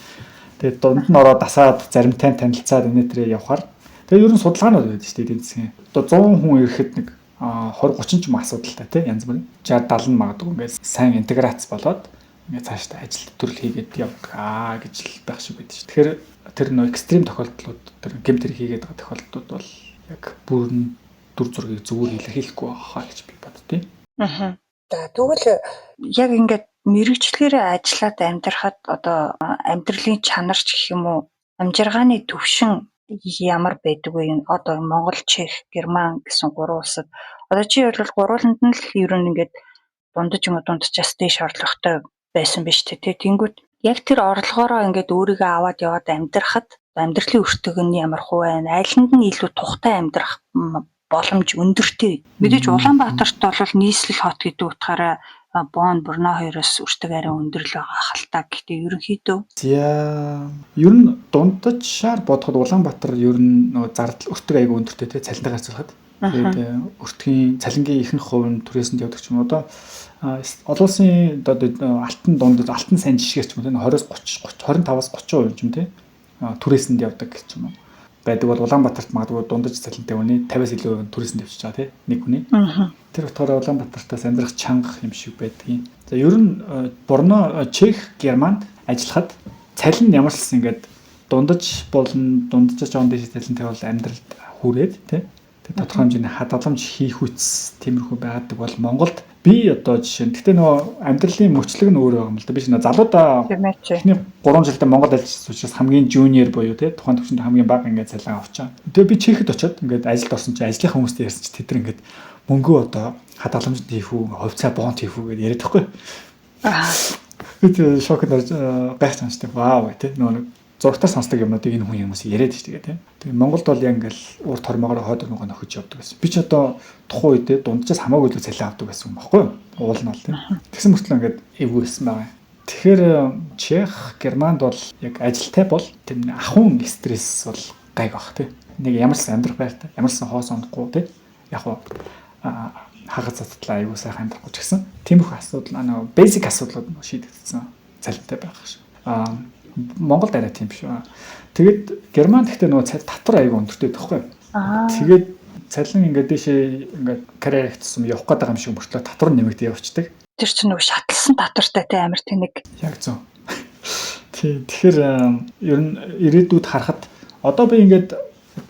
Тэгээд дунд нь ороод дасаад заримтай танилцаад өнөөдрөө явхаар тэгээд ер нь судалгаанууд байдаг шүү дээ эдийн засгийн. Одоо 100 хүн ирэхэд нэг 20-30 ч юм асуудалтай тий янз бүрийн 60-70 магадгүй ингээд сайн интеграц болоод ингээд цаашдаа ажил төрөл хийгээд явгаа гэж л байх шиг байдаг шүү. Тэгэхээр тэр нөө экстрим тохиолдлууд тэр гэмтэр хийгээд байгаа тохиолдлууд бол яг бүрэн дүр зургийг зүгээр илэрхийлэхгүй байхаа гэж би боддتي. За тэгвэл яг ингээд мэрэгчлэрээ ажиллаад амьдрахад одоо амьдралын чанарч гэх юм уу амжиргааны төвшин ямар байдаг вэ? Одоо Монгол, Чех, Герман гэсэн гурван улсад одоо чи бол гурвууланд нь л ер нь ингээд дундчаас дээш орлоготой байсан биз дээ. Тэнгүүт яг тэр орлогоороо ингээд өөрийгөө аваад яваад амьдрахад амьдралын өртөг нь ямар хувь байна? Айланд нь илүү тухтай амьдрах боломж өндөртэй. Мэдээж Улаанбаатарт бол нийслэл хот гэдэг утгаараа Бон, Брно хоёроос өртөг арай өндөр л байгаа хальтаа. Гэхдээ ерөнхийдөө ер нь дундчаар бодоход Улаанбаатар ер нь нөгөө зардал өртөг айгүй өндөртэй тий цалинтай харьцуулахад. Тэгээд өртгийн цалингийн ихэнх хувь нь түрээсэнд явдаг ч юм уу. Одоо олон улсын алтан сайн жишгээр ч юм уу 25-аас 30% юм тий түрээсэнд явдаг ч юм уу. Байдаг бол Улаанбаатарт магадгүй дундаж цалинтай хүний 50-аас илүү түрээсэнд явчихж байгаа тий нэг хүний. Тэр утгаараа Улаанбаатартаас амьдрах чанга юм шиг байдгийн. За ер нь Брно, Чех, Германд ажиллахад цалин ямар ч ингээд дундаж болон дундажж жоон дэш цалинтай бол амьдралд хүрээд тий тодорхой хэмжээний хадгаламж хийх үс тиймэрхүү байгадаг бол Монголд би одоо жишээ нь гэхдээ нөгөө амьдралын мөчлөг нь өөр байгаа юм л да. Би шинэ залуудаа эхний 3 жилдээ Монгол ажилласан учраас хамгийн жуниор буюу тий тухайн төвшөнд хамгийн бага ингээд цалин авчаа. Тэгээ би Чехэд очиод ингээд ажилд орсон чинь ажлынхаа хүмүүстэй ярьсан чинь тэд ингээд мөнгөө одоо хадгаламжид хийх үү, хувьцаа бонд хийх үү гэдээ яриад байхгүй. Би шокнд гайхаж байгаа шүү дээ. Вау тий нөгөө зургатаар сонсдог юмнуудыг энэ хүн хүмүүс яриад шүү дээ тий. Тэгээ Монголд бол яг ингээл урт хормоогоор хойд хормоогоо нөхөж явдаг гэсэн. Би ч одоо тухайн үедээ дунджаас хамаагүй илүү цалин авдаг байсан юм баггүй юу? Уул нь бол тий. Тэгсэн мөртлөө ингээд эвгүйсэн байгаа. Тэгэхээр Чех, Германд бол яг ажилтай бол тэр ахуйн стресс бол гайг баг тий. Нэг ямарсан амьдрах байртай, ямарсан хоос ондохгүй тий. Яг хагас цацтлаа аюу сайхан амьдрахгүй ч гэсэн тиймэрхүү асуудал basic асуудлууд шийдэгдсэн цалинтай байх шүү. Монголд арай тийм биш ба. Тэгээд Германд гэхдээ нөгөө татвар аюу өндөртэй байхгүй. Тэгээд цалин ингээд дэшээ ингээд карьер хийсэн явах гээд байгаа юм шиг мөртлөө татвар нэмэгдээ явчихдаг. Тэр чинь нөгөө шатлсан татвартай те амар тэнэг. Яг зөв. Тэгэхээр ер нь ирээдүйд харахад одоо би ингээд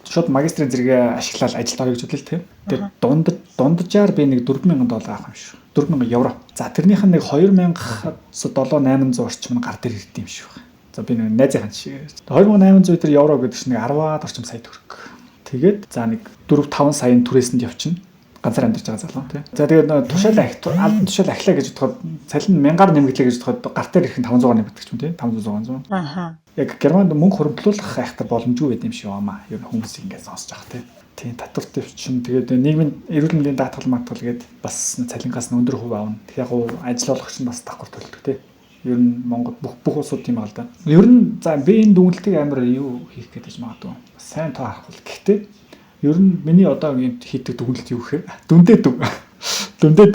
шууд магистрийн зэрэгээ ашиглаад ажилд орё гэж бодлоо тийм. Тэгээд дунджаар би нэг $4,000 авах юм шиг. €4,000. За тэрнийх нь нэг 2,700-800 орчим нь гар дээр ирд юм шиг байна. За би нэг найзынхаа жишээ. 2,800 тэр евро гэдэг чинь нэг 10-аад орчим сая төгрөг. Тэгээд за нэг 4-5 саяын түрээсэнд явчихна. Ганцаар амьдарч байгаа залуу тийм. За тэгээд албан тушаал ахлаа гэж бодоход цалин 1000-аар нэмэгдлээ гэж бодоход гар дээр ирэх нь 500-аар нэмэгдэх юм тийм. 500-600. Яг Германд мөнгө хуримтлуулах хайхтар боломжгүй байт юм шиг байна. Ер нь хүмүүс ингэж сонсож байгаа тийм. Татвар төвчин тэгээд нийгмийн эрүүл мэндийн даатгал матгал гээд бас цалингаас өндөр хувь авна. Тэгэхээр яг ажил олгогч нь бас давхар төлдөг тийм. Ер нь Монгол бүх улсууд тийм байгаа л да. Ер нь за би энэ дүнэлтийг амар юу хийх гэдэг ч магадгүй. Сайн тоо харахгүй. Гэхдээ ер нь миний одоо хийдэг дүнэлт юу гэхээр дүндээ дүн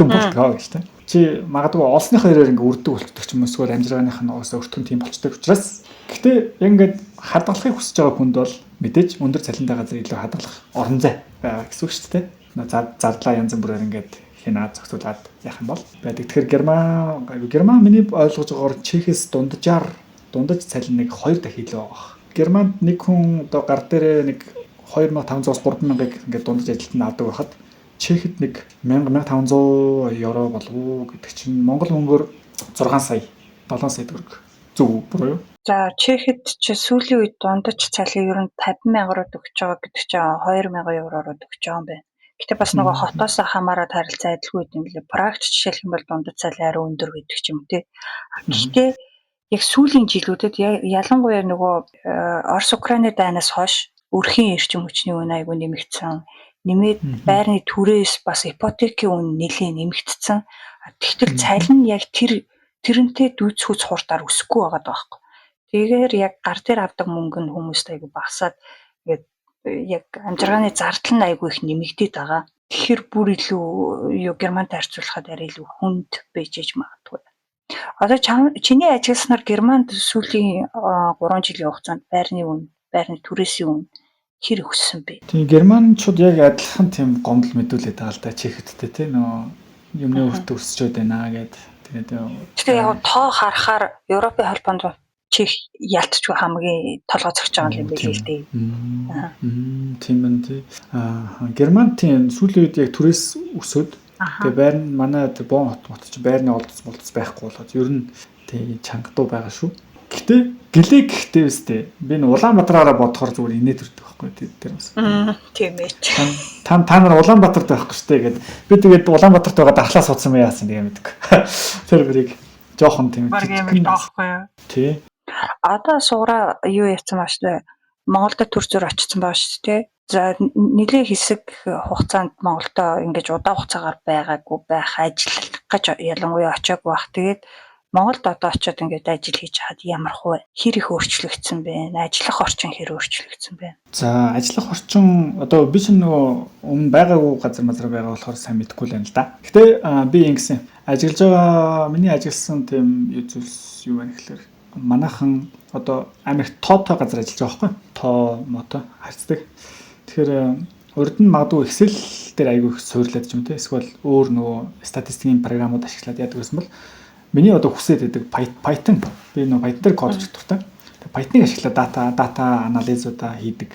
болтгоо гэж тийм. Чи магадгүй олсныхоо хэрээр ингээ үрдэг болчихдог ч юм уу эсвэл амжиргааных нь уусаа өртгөн тийм болчихдог учраас гэхдээ яг ингээд хадгалахыг хүсэж байгаа хүнд бол мэдээж өндөр цалинтай газар илүү хадгалах орон зай байгаа гэсэн үг шүү дээ. Зардлаа янз бүрээр ингээд хинаа зохицуулаад яах юм бол байдаг. Тэгэхээр Герман миний ойлгож байгаагаар Чехээс дундаж цалин нэг 2 дахин илүү байгаа. Германд нэг хүн одоо гар дээрээ нэг 2,500-аас 3,000-ыг ингээд дундаж ажилтнаа авдаг байхад Чехэд нэг 1,500 евро болов уу гэдэг чинь Монгол мөнгөөр 6 сая 7 сая төгрөг. Зөв буруу юу? За Чехэд ч сүүлийн үед дундаж цалин ер нь 50,000-аар өгч байгаа гэдэг чинь 2,000 евроор өгч байгаа юм байна. Гэтэ бас нөгөө хотоос хамаарат харилцаа адилгүй юм лээ. Прагт жишээлх юм бол дундаж цалин арай өндөр гэдэг ч юм тий. Гэхдээ яг сүүлийн жилүүдэд ялангуяа нөгөө Орос Украины дайнаас хойш өрхийн эрчим хүчний үн айгүй нэмэгдсэн. Нэмээд байрны түрээс бас ипотекийн үн нэлээд нэмэгдсэн. Тэгтэл цалин яг тэрнтэй дүүцхүүц хурдаар өсөхгүй байгаа даахгүй. Тэгэхээр яг гар дээр авдаг мөнгө нь хүмүүст айгүй багасаад ингээд яг амжиргааны зардал нь айгүй их нэмэгдээд байгаа. Тэгэхээр бүр илүү Германтай харьцуулахад арай илүү хүнд байж магадгүй. Одоо чиний ажилласнаар Германд сүүлийн 3 жилийн хугацаанд байрны түрээсийн үн хэр өссөн бэ? Тийм германчууд яг адилхан тийм гомдол мэдүүлээд байгаа л да Чехэдтэй тий нөө юмны өртөө өсөж байна гэд. Тэгээд яг тоо харахаар Европын холбоонд Чех ялтчгүй хамгийн толгой зогч байгаа юм байна л дээ. Тийм байна тий. Герман тийм сүүлийн үед яг түрээс өсөд Тэгээ байр нь манай бон хот чи байрны олдц байхгүй болоод ер нь тий чангадуу байгаа шүү. Гэхдээ гэлээ үстэй би энэ Улаанбаатараараа бодохоор зүгээр инээд ирдэг байхгүй тэр бас. Тийм ээ. Та нар Улаанбаатарт байхгүй штэ гэд би тэгээд Улаанбаатарт байгаа дахлаа суудсан маяа яасан тэгээ мэдгүй. Тэр бүрийг жоохон тийм байхгүй юу? Тий. Одоо суура юу яцсан бааш тэ Монголд төр зөр очсон бааш тэ. За нэлийн хэсэг хугацаанд Монголд ингэж удаан хугацаагаар байгаагүй байх ажиллах гэж ялангуяа очиагүй бах. Тэгээд Монголд одоо очиод ингээд ажил хийж хаад ямар хувь хэр их өөрчлөгдсөн бэ? Ажиллах орчин хэр өөрчлөгдсөн бэ? За ажиллах орчин одоо би ч нөгөө өмнө байгаагүй газар мазар байгаа болохоор сайн мэдэхгүй л байна л да. Гэтэ би ингэсэн ажиллаж байгаа миний ажилласан тийм зүйлс юу вэ гэхээр манайхан одоо Америк тоотой газар ажиллаж байгаа байхгүй тоо мото харцдаг. Тэгэхээр урд нь магадгүй Excel дээр айгүй их суйрлаад ч юм те эсвэл өөр нөгөө статистикийн програмууд ашиглаад яадаг гэсэн бол миний одоо хүсээд байдаг Python би нөгөө Python дээр код хийх дуртай. Python-ыг ашиглаад дата анализуудаа хийдэг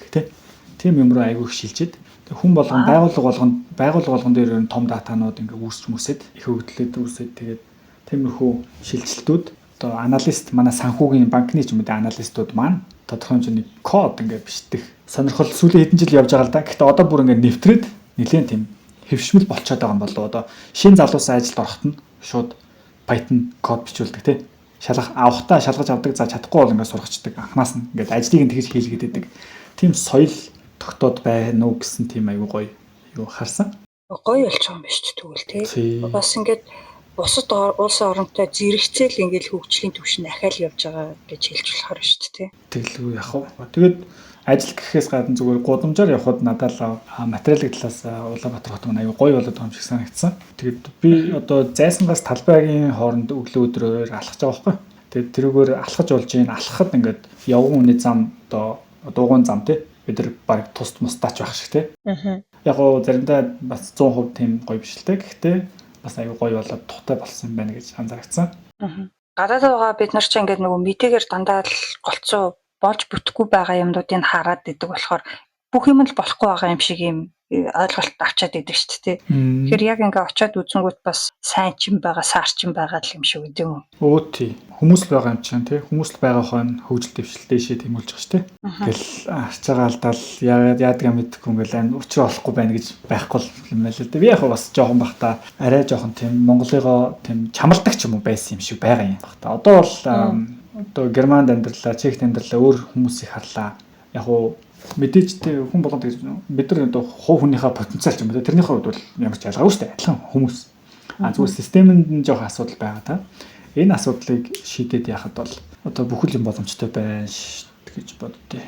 тийм юм руу айгүй их шилжээд хүн болгон байгууллага болгон дээр том датанууд ингээ үүсч мүсэд их хөгжлөд үүсээд тэгээд тиймэрхүү шилжилтүүд одоо аналист манай санхүүгийн банкны ч юм уу аналистууд маань тодорхой хэмжээний код ингээ бичдэг. Сонирхол сүүлийн хэдэн жил явж байгаа л да. Гэхдээ одоо бүр ингээ нэвтрээд нэлээд тийм хэвшмэл болчиход байгаа юм болов одоо шинэ залуусаа ажилд ороход нь шууд Python код бичүүлдэг тий. Шалгаж авдаг за чадахгүй бол ингээ сургачдаг. Анханаас нь ингээ ажлыг нь тэгж хийлгээд байдаг. Тийм соёл тогтоод байна уу гэсэн тийм аюу гоё юу харсан. Гоё болж байгаа юм биш ч тэгвэл тий. Бас ингээд бусад улсын оронтой зэрэгцээл ингээл хөгжлийн түвшин ахаал явж байгаа гэж хэлж болохоор шүү дээ тий. Тэгэлгүй яах вэ? Тэгээд ажил гэхээс гадна зүгээр гудамжаар явхад надад л материалын талаас Улаанбаатар хот маань аюу гоё болоод байгаа юм шиг санагдсан. Тэгээд би одоо зайсангаас талбайгийн хооронд өглөө өдрөөр алхаж байгаа байхгүй. Тэгээд тэрүүгээр алхаж болж ийн алхахад ингээд явган үний зам одоо дууган зам тий. Бид нар баг тус мустаач байх шиг тий. Яг гоо заримдаа бас 100% тийм гоё биш л дээ. Гэхдээ бас аюу гоё болоод тухтай болсон юм байна гэж анзаарчихсан. Гадаад байгаа бид нар ч ингээд нөгөө мэдээгээр дандаа л голцоо болж бүтэхгүй байгаа юмнуудыг хараад идэг болохоор бүх юм л болохгүй байгаа юм шиг юм ойлголт авчаад идэг шүү дээ. Тэгэхээр яг ингээ очиод үзэнгүүт бас сайн ч юм байгаа, сар ч юм байгаа л юм шиг үгүй юм. Өө тий. Хүмүүс л байгаа юм чинь тий. Хүмүүс л байгаа хойно хөгжил дэвшил дэшээ тэмүүлж байгаа шүү дээ. Тэгэл харж байгаа алдал яадаг юм мэдэхгүй ингээл ань учраа болохгүй байна гэж байхгүй юм байл л дээ. Би яг бас жоохон бахта арай жоохон тийм Монголыгоо тийм чамардаг ч юм уу байсан юм шиг байгаа юм бахта. Одоо бол одоо Германд амьдралаа, Чехт амьдралаа өөр хүмүүс их харлаа. Яг уу мэдээжтэй хүн болгонд бид нар одоо хувь хүнийхээ потенциал ч юм уу тэрнийхээ хувьд бол ямар ч ялгаагүй шүү дээ. Адилхан хүмүүс. Зүгээр системэнд нь жоох асуудал байгаа та. Энэ асуудлыг шийдээд яхад бол одоо бүхэл юм боломжтой байна гэж боддتي.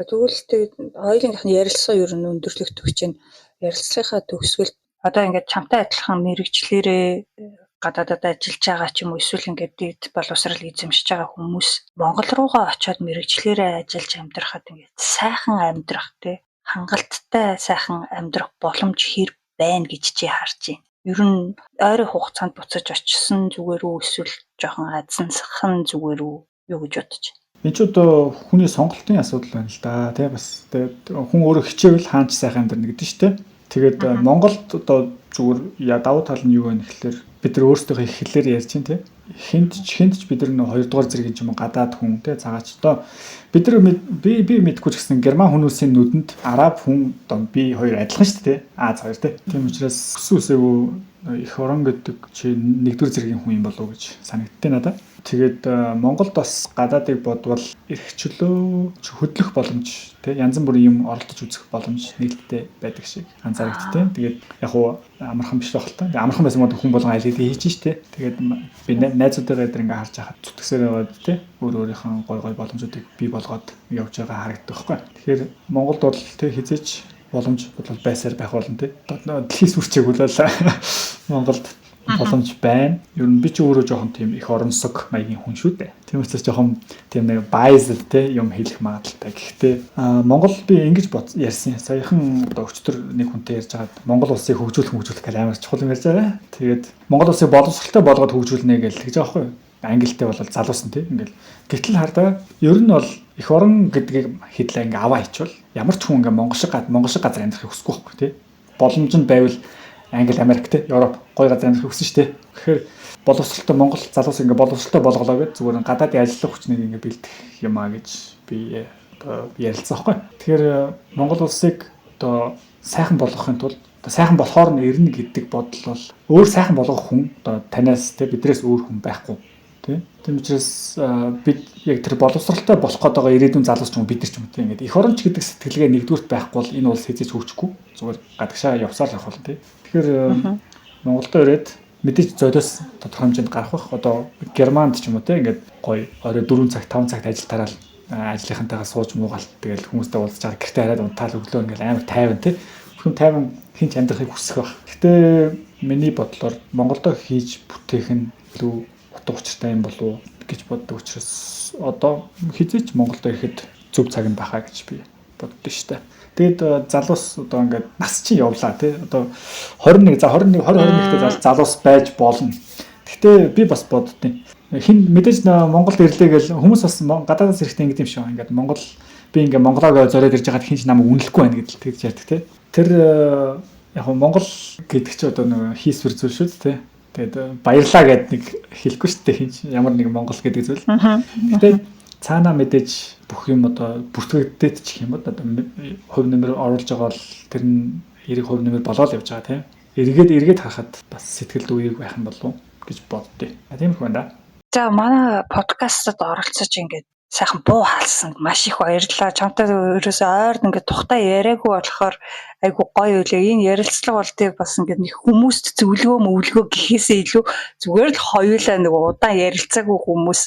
Тэгвэл хоёулынх нь ярилцсан ер нь өндөрлөгдөх чинь ярилцлагынхаа төгсгөл одоо ингээд чамтай адилхан мэрэгчлэрээ гадаадад ажиллаж байгаа ч юм уу эсвэл ингээд дэд боловсрал эзэмшиж байгаа хүмүүс Монгол руугаа очиод мэрэгчлэрээ ажиллаж амьдрахад ингээд сайхан амьдрах тий хангалттай сайхан амьдрах боломж хэр байна гэж чи харж байна. Ер нь ойрын хугацаанд буцаж очсон зүгээр үү эсвэл жоохон азансхан зүгээр үү юу гэж бодож байна. Энэ ч одоо хүний сонголтын асуудал байна л да тий бас хүн өөрөө хичээвэл хаанч сайхан амьдрна гэдэг чинь тий. Тэгээд Монголд одоо зүгээр давуу тал нь юу вэ гэхээр бид нар өөрсдөө их хэлээр ярьж чинь тий. Хинт ч бид нар 2 дугаар зэргийн ч юм уу гадаад хүн тий цагаач одоо бид нар би мэдгүй ч гэсэн герман хүмүүсийн нүдэнд араб хүн одоо би хоёр адилхан шүү дээ тий. Аз хоёр тий. Тийм учраас үсээгүй их орон гэдэг чи 1 дугаар зэргийн хүн юм болов уу гэж санагдтыг надад. Тэгээд Монголд бас гадаадыг бодвол эрхчлөө хөдлөх боломж тий янз бүрийн юм оролдож үзэх боломж нээлттэй байдаг шиг анзаарэгдтээ. Тэгээд яг уу амархан биш байх л та. Амархан байсан бол хүн болгон айлд хийж штэ. Тэгээд би найзуудаараа ингээ харж байхад зүтгэсээр байгаад тий өөрийнхөө гой боломжуудыг бий болгоод явж байгаа харагддаг байхгүй. Тэгэхээр Монголд бол тий хизээч боломж бол байсаар байх болно тий. Дэлхийс үрчээгүүл Монголд боломж байна. Ер нь би ч өөрөө жоохон тийм их оронсог маягийн хүн шүү дээ. Тийм учраас жоохон тийм нэг biased те юм хэлэх магадaltaй. Гэхдээ Монгол би ингэж ярьсан. Саяхан одоо өчтөр нэг хүнтэй ярьж байгаад Монгол улсыг хөгжүүлэх гэж амар чухал юм ярьж байгаа. Тэгээд Монгол улсыг боловсралтай болгоод хөгжүүлнэ гэж хэлж байгаа байхгүй юу? Англитэй бол залуусан те. Ингээл гэтэл хардаа ер нь бол их орон гэдгийг хэдлээ ингээ аваа хичвэл ямар ч хүн ингээ монгол шиг газар амьдрахыг хүсэхгүй байхгүй те. Боломж нь байвал Англи, Америк те Европ гоё газар амьдрах хүсэж штэ. Тэгэхээр боловсролтой Монгол залуус ингээ боловсролтой болголоо гэж зүгээр гадаадын ажиллах хүчнийг ингээ бэлдэх юм а гэж би одоо ярилцсан байхгүй. Тэгэхээр Монгол улсыг одоо сайхан болгохын тулд одоо сайхан болохоор нь ирнэ гэдэг бодол бол өөр сайхан болгох хүн одоо танаас те бидрээс өөр хүн байхгүй тий. Тийм учраас бид яг тэр боловсралтай болох гээд байгаа ирээдүйн залуус ч юм бид нар ч юм тий ингээд эх оронч гэдэг сэтгэлгээ нэгдүгürt байхгүй бол энэ улс хэзээ ч хөгжихгүй зүгээр гадагшаа явсаар явах болно тий. Тэгэхээр Монголд ирээд мэдээж золиос тодорхой хэмжээнд гарах бах. Одоо Германд ч юм уу те ингээд гоё орой 4 цагт 5 цагт ажил тараал ажлынхантайгаа сууж муугаал тэгэл хүмүүстэй уулзж байгаа гэртээ хараад унтаал өглөө ингээд амар тайван те. Хүн тайван хинч амьдрахыг хүсэх байх. Гэтэ миний бодлоор Монголдо хийж бүтээх нь илүү утга учиртай юм болов уу гэж боддог учраас одоо хизээч Монголдо ирэхэд зөв цаг нь бахаа гэж би боддоо штэ. Тэгэд залуус одоо ингээд нас чинь явлаа тий. Одоо 21 20-21-т залуус байж болно. Гэхдээ би бас боддیں۔ Хин мэдээж Монголд ирлээ гэл хүмүүс бас гадаадаас ирэхдээ ингэдэм шүү. Ингээд Монгол би ингээд Монголоо зориод ирж байгаад хинч намайг үнэлэхгүй байна гэдэл тэгж ярьдаг тий. Тэр яг Монгол гэдэг чи одоо нэг хийсвэр зүйл шүү дээ тий. Тэгээд баярлаа гэд нэг хэлэхгүй шүү дээ хинч ямар нэг Монгол гэдэг зүйл. Гэтэ цаанаа мэдээж бүх юм одоо бүртгэгдээд ч юм одоо хувь нэмэр оруулж байгаа бол тэр нь эрэг хувь нэмэр болоод явж байгаа тийм. Эргээд харахад бас сэтгэлд үеиг байх юм болов уу гэж боддөө. Тийм их байна да. За манай подкастад оролцож ингээд сайхан буу хаалсан маш их баярлалаа. Чамтай ерөөсөө ойрд ингээд тухтай яриаггүй болохоор айгу гоё үлээ. Энэ ярилцлага болтыг бас ингээд нэг хүмүүст зөвлөгөө гэхээсээ илүү зүгээр л хоёулаа нэг удаан ярилцаагүй хүмүүс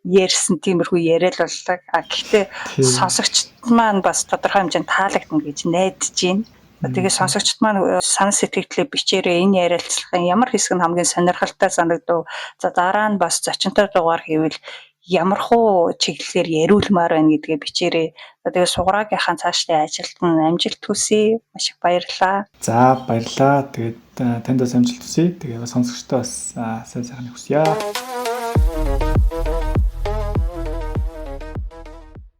ярьсан тиймэрхүү яриад боллоо. Гэхдээ сонсогчд маань бас тодорхой хэмжээнд таалагдана гэж найдаж байна. Тэгээ сонсогчд маань санал сэтгэлдээ бичээрэй. Энэ ярилцлагын ямар хэсэг нь хамгийн сонирхолтой санагдав. За дараа нь бас зочинтой дугаар хийвэл ямар хуу чиглэлээр яриулмаар байна гэдгээ бичээрэй. Тэгээ суграагийнхаа цаашдын ажилд нь амжилт хүсье. Маш их баярлалаа. За баярлалаа. Тэгээд танд бас амжилт хүсье. Тэгээ сонсогчдоо бас сайн сайхныг хүсье.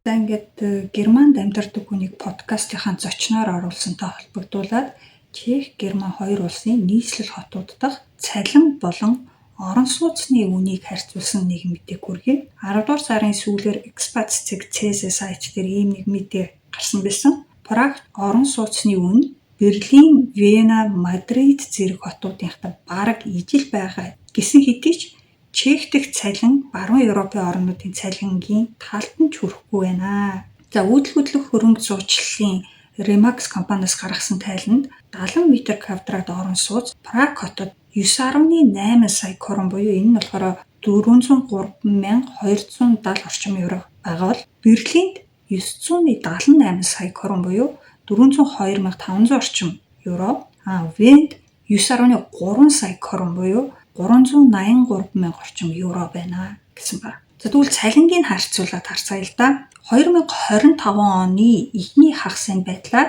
За ингээд Германд амьдардаг хүнийг подкастынхаа зочноор оруулсантай холбогдуулаад Чех, Герман хоёр улсын нийслэл хотууд дахь цалин болон орон сууцны үнийг харьцуулсан нэг мэдээг хүргэе. 10 дугаар сарын сүүлээр Expats CC сайт дээр ийм нэг мэдээ гарсан байсан. Прагт орон сууцны үн Берлин, Вена, Мадрид зэрэг хотуудынхтай бараг ижил байгаа гэсэн хэдий ч Чех дэх цалин баруун Европын орнуудын цалингийн талд нь ч хүрэхгүй байна. За үүдэл хөдлөх хөрөнгө зуучлалын Remax компаниас гаргасан тайланд 70 м2 орон сууц Праг хотод 9.8 сая крон буюу энэ нь болохоор 403,270 орчим евро байгаа бол Берлинд 978 сая крон буюу 402,500 орчим евро, Венд 9.3 сая крон буюу 383,000 орчим евро байна гэсэн ба. За тэгвэл цалингийн харьцуулаад харцгаая л да. 2025 оны эхний хагас байдлаар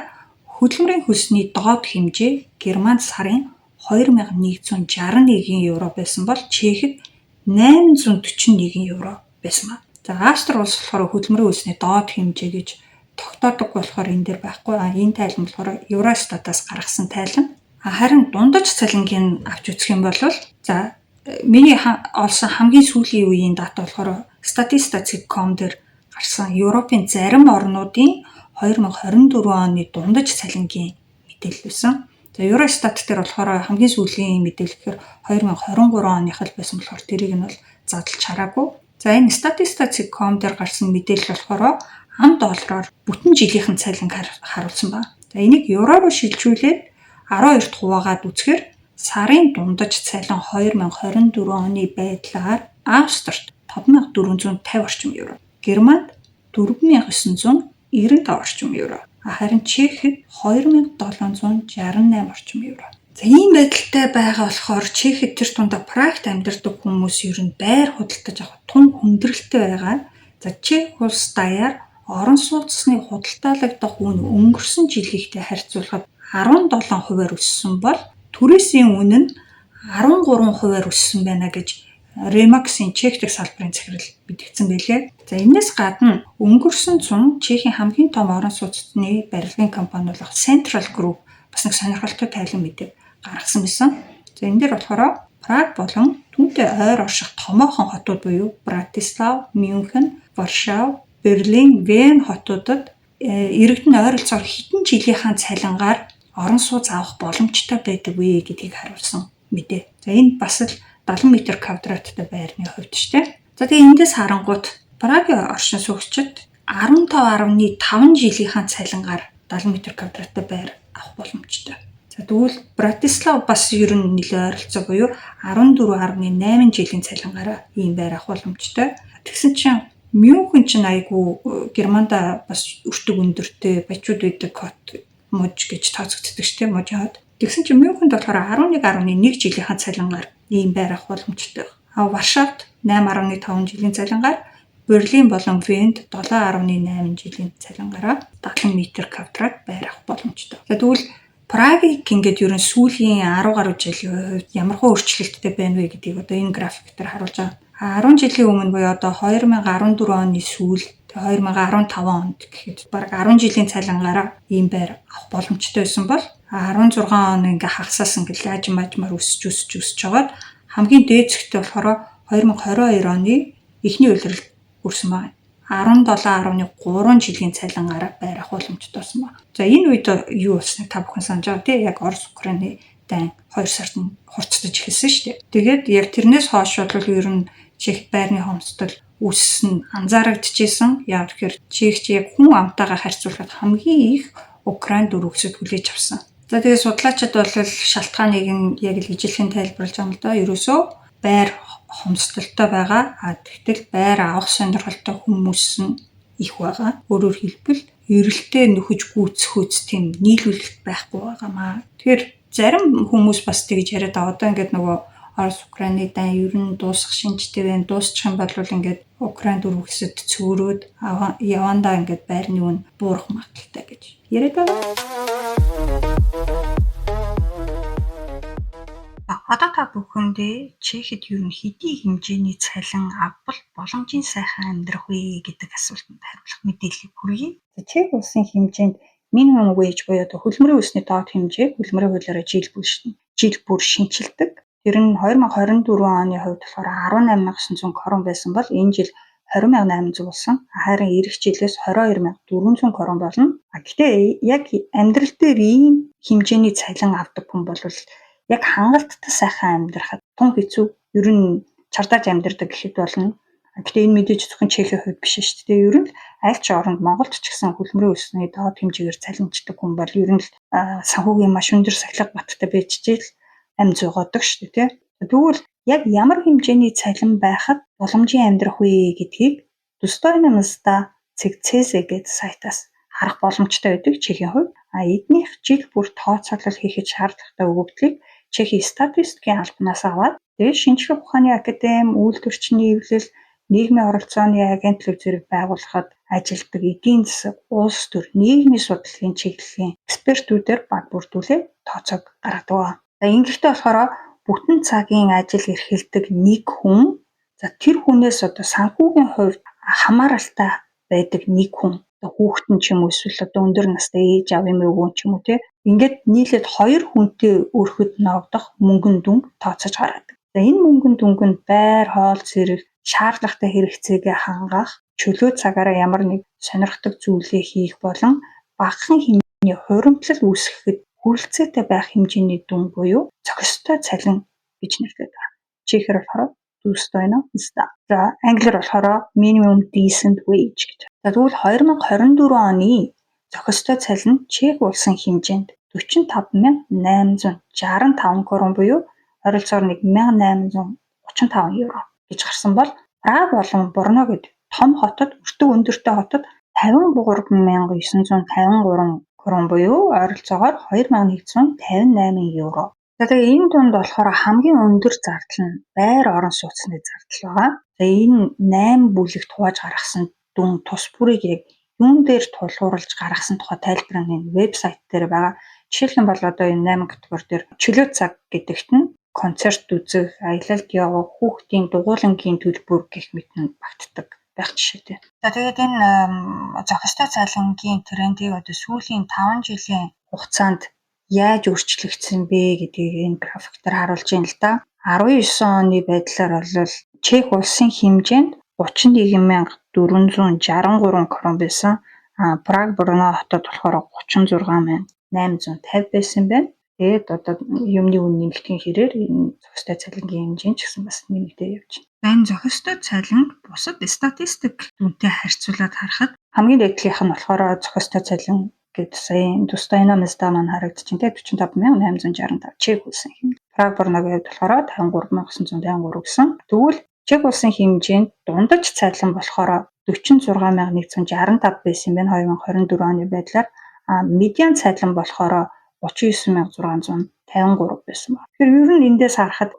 хөдөлмөрийн хөлсний доод хэмжээ Германд сарын 2161 евро байсан бол Чехэд 841 евро байсан ба. За Австри улс болохоор хөдөлмөрийн хөлсний доод хэмжээ гэж тогтоодог болохоор энэ дээр байхгүй. Энэ тайлан болохоор Евростатаас гаргасан тайлан. Харин дундаж цалингийн авч үзэх юм бол за миний олсон хамгийн сүүлийн үеийн дата болохоор Statista.com дээр гарсан Европын зарим орнуудын 2024 оны дундаж цалингийн мэдээлэл байсан. За Eurostat дээр болохоор хамгийн сүүлийн мэдээлэл гэхээр 2023 оных л байсан болохоор тэрийг нь бол задлж хараагүй. За энэ Statista.com дээр гарсан мэдээлэл болохоор ам доллараар бүтэн жилийнхэн цалинг харуулсан ба. За энийг евроор шилжүүлээд 12-т хуваагаад үзэхээр сарын дундаж цалин 2024 оны байдлаар Австрид 5450 орчим евро, Германд 4995 орчим евро, харин Чехэд 2768 орчим евро. За ийм байдалтай байгаа болохоор Чехэд тэр тундаа Прагт амьдардаг хүмүүс ер нь байр худалдаж авах тун хүндрэлтэй байгаа. За Чех улс даяар орон сууцны худалдаалагдах үн өнгөрсөн жилийнхтэй харьцуулахад 17% өссөн бол түрээсийн үн нь 13% өссөн байна гэж Remax-ийн Чех дэх салбарын захирал мэдгдсэн байлээ. За энэс гадна өнгөрсөн зун Чехийн хамгийн том орон сууцны барилгын компани болох Central Group бас нэг сонирхолтой тайлан мэдээ гаргасан байсан. За энэ дээр болохоор Праг болон түүнтэй ойр орших томоохон хотууд буюу Братислав, Мюнхен, Варшав, Берлин, Вен хотуудад иргэдэн ойролцоогоор хэдэн жилийнхаа цалингаар орон сууц авах боломжтой байдаг вэ гэдгийг харуулсан мэдээ. За энэ бас л 70 м²-тэй байрны хувьд шүү дээ. За тэгээ эндээс харангуут Прагийн оршин суугчид 15.5 жилийнхаа цалингаар 70 м²-тэй байр авах боломжтой. За тэгвэл Братислав бас ер нь нэлээд ойролцоо буюу 14.8 жилийн цалингаараа ийм байр авах боломжтой. Тэгсэн чинь Мюнхен ч айгүй Германда бас өртөг өндөртэй бачууд байдаг хот муж гэж тооцогддог шүү дээ, мужид. Тэгсэн чинь Мюнхенд болохоор 11.1 жилийнхаа цалингаар ийм байр авах боломжтой. Варшавт 8.5 жилийн цалингаар, Берлин болон Венд 7.8 жилийн цалингаараа 70 м²-д байр авах боломжтой. За тэгвэл Прагийг ингээд ер нь сүүлийн 10 гаруй жилийн хувьд ямархуу өөрчлөлттэй байна вэ гэдгийг одоо энэ график дээр харуулж байгаа. 10 жилийн өмнө буюу одоо 2014 оны сүүл 2015 онд гэхэд бараг 10 жилийн цалингаараа ийм байр авах боломжтой байсан бол 16 он ингээ хагасаас ингээ лаажмаар өсөж жагаад хамгийн дээд зэгтээ болохоор 2022 оны эхний улиралд хүрсэн байна. 17.3 жилийн цалингаараа байр авах боломжтой болсон байна. За энэ үед юу болсныг та бүхэн санаж байгаа тийм яг Орос Украины дайн 2 сард нь хурцтаж эхэлсэн шүү дээ. Тэгээд яг тэрнээс хойш бол ер нь Чех байрны хомсдол үүссэн анзаарагдчихсэн. Яг тэгэхээр Чех яг хүн амтайгаа харьцуулахад хамгийн их Украинд өргөсөд хүлээж авсан. За тэгээд судлаачид бол шалтгааныг нь яг л ижилхэн тайлбарлаж байгаа юм л да. Ерөөсөө байр хомсдолтой байгаа. Тэгтэл байр авах сонирхолтой хүмүүс нь их байгаа. Өөрөөр хэлбэл эрэлтээ нөхөж гүйцэхүйц тийм нийлүүлэлт байхгүй байгаамаа. Тэгэхээр зарим хүмүүс бас тэгж яриад байгаа. Одоо ингээд нөгөө Орос Украины дан ер нь дуусах шинжтэй байна. Дуусчих юм бол ингээд Украинд өргөсөд цөөрөөд явандаа ингээд байрны үн буурах магадaltaй гэж яриад байгаа. Одоо та бүхэндээ Чехэд ер нь хэдий хэмжээний цалин авбал боломжийн сайхан амьдрах вэ гэдэг асуултанд хариулах мэдээллийг хүргэе. Чех улсын хэмжээнд минимум wage буюу хөлбөмбөрийн үсний доод хэмжээ хөлбөмбөрийн хуулиараа жил бүр шинчилдэг. Тэр нь 2024 оны хувьд болохоор 18,900 крон байсан бол энэ жил 20,800 болсон. Харин эх жилээс 22,400 крон болно. Гэхдээ яг амьдрал дээр ийм хэмжээний цалин авдаг хүн бол яг хангалттай сайхан амьдрахад тун хэцүү ер нь чардааж амьдрдаг гэхэд болно. Гэхдээ энэ мэдээж зөвхөн Чехийн хувьд биш шүү дээ. Ер нь аль ч оронд Монголд ч гэсэн хөлбөмбөрийн үсний доод хэмжээгээр цалинждаг хүн бол ер нь санхүүгийн маш өндөр сахилга баттай байж жил амь зуйгаадаг шүү дээ. Тэгвэл яг ямар хэмжээний цалин байхад боломжийн амьдрах вэ гэдгийг Достойная мзда цэг.cz гэдэг сайтаас харах боломжтой байдаг Чехийн хувьд. Эднийх жил бүр тооцоолол хийхэд шаардлагатай өгөгдлийг Чехийн статистикийн албанаас аваад тэгээд шинжлэх ухааны академи, үйлдвэрчний эвлэл, нийгмийн оролцооны агентлаг зэрэг байгууллагад ажилладаг эдийн засаг, улс төр, нийгмийн судалгааны чиглэлийн экспертүүдээр баг бүрдүүлээд тооцоог гаргадаг. За ингэхдээ болохоор бүтэн цагийн ажил эрхэлдэг нэг хүн, за тэр хүнээс одоо санхүүгийн хувьд хамааралтай байдаг нэг хүн, хүүхдэн ч юм уу эсвэл одоо өндөр настай ээж аав юм өвгөн ч юм уу те. Ингээд нийлээд 2 хүнтэй өрхөд ногдох мөнгөн дүнг тооцож гаргадаг. За энэ мөнгөн дүнг нь байр, хоол зэрэг шаардлагатай хэрэгцээгээ хангах, чөлөө цагаараа ямар нэг сонирхдаг зүйлээ хийх болон багахан хэмжээний хуримтлал үүсгэхэд хүрэлцээтэй байх хэмжээний дүн буюу зохистой цалин гэж нэрлэдэг. Чехэр болохоор Достойная мзда. За англиар болохоор minimum decent wage гэж. За тэгвэл 2024 оны зохистой цалин Чех улсын хэмжээнд 45,865 крон буюу ойролцоогоор 1,835 евро гэж гарсан бол Праг болон Брно гэдэг том хотод, өртөг өндөртэй хотод 53,953 крон буюу ойролцоогоор 2,158 евро. За тэгээ энэ дунд болохоор хамгийн өндөр зардал нь байр орон сууцны зардал байгаа. За энэ 8 бүлэгт хувааж гаргасан дүн тус бүрийг яг юун дээр тулгуурлаж гаргасан тухай тайлбар нь вебсайт дээр байгаа. Жишээлбэл бол одоо энэ 8 категори дээр чөлөө цаг гэдэгт нь концерт үзэх, аялалд явах, хүүхдийн дугуйлангийн төлбөр гэх мэт нь багтдаг байх жишээтэй. За тэгээд энэ зохистой цалингийн трендийг одоо сүүлийн 5 жилийн хугацаанд яаж өөрчлөгдсөн бэ гэдгийг энэ график дээр харуулж байна л да. 19 оны байдлаар бол Чех улсын хэмжээнд 31463 крон байсан. Праг Брно хотод болохоор 36850 байсан байна. Тэгээд одоо юмны үн нэмэгдэхин хэрээр энэ зохистой цалингийн хэмжээ ч гэсэн бас нэмэгдээ явж байна. Энэ зохистой цалинг бусад статистик дүнтэй харьцуулаад харахад хамгийн дээдлийнх нь болохоор зохистой цалин гэдэг сая тусдаа энэ места маань харагдчихээн те 45865 Чех улсын хэмжээ. Праг Брногийн хувьд болохоор 53953 гэсэн. Тэгвэл Чех улсын хэмжээнд дундаж цалин болохоор 46165 байсан юм байна 2024 оны байдлаар. Медиан цалин болохоор 39653 байсан байна. Тэгэхээр ер нь эндээс харахад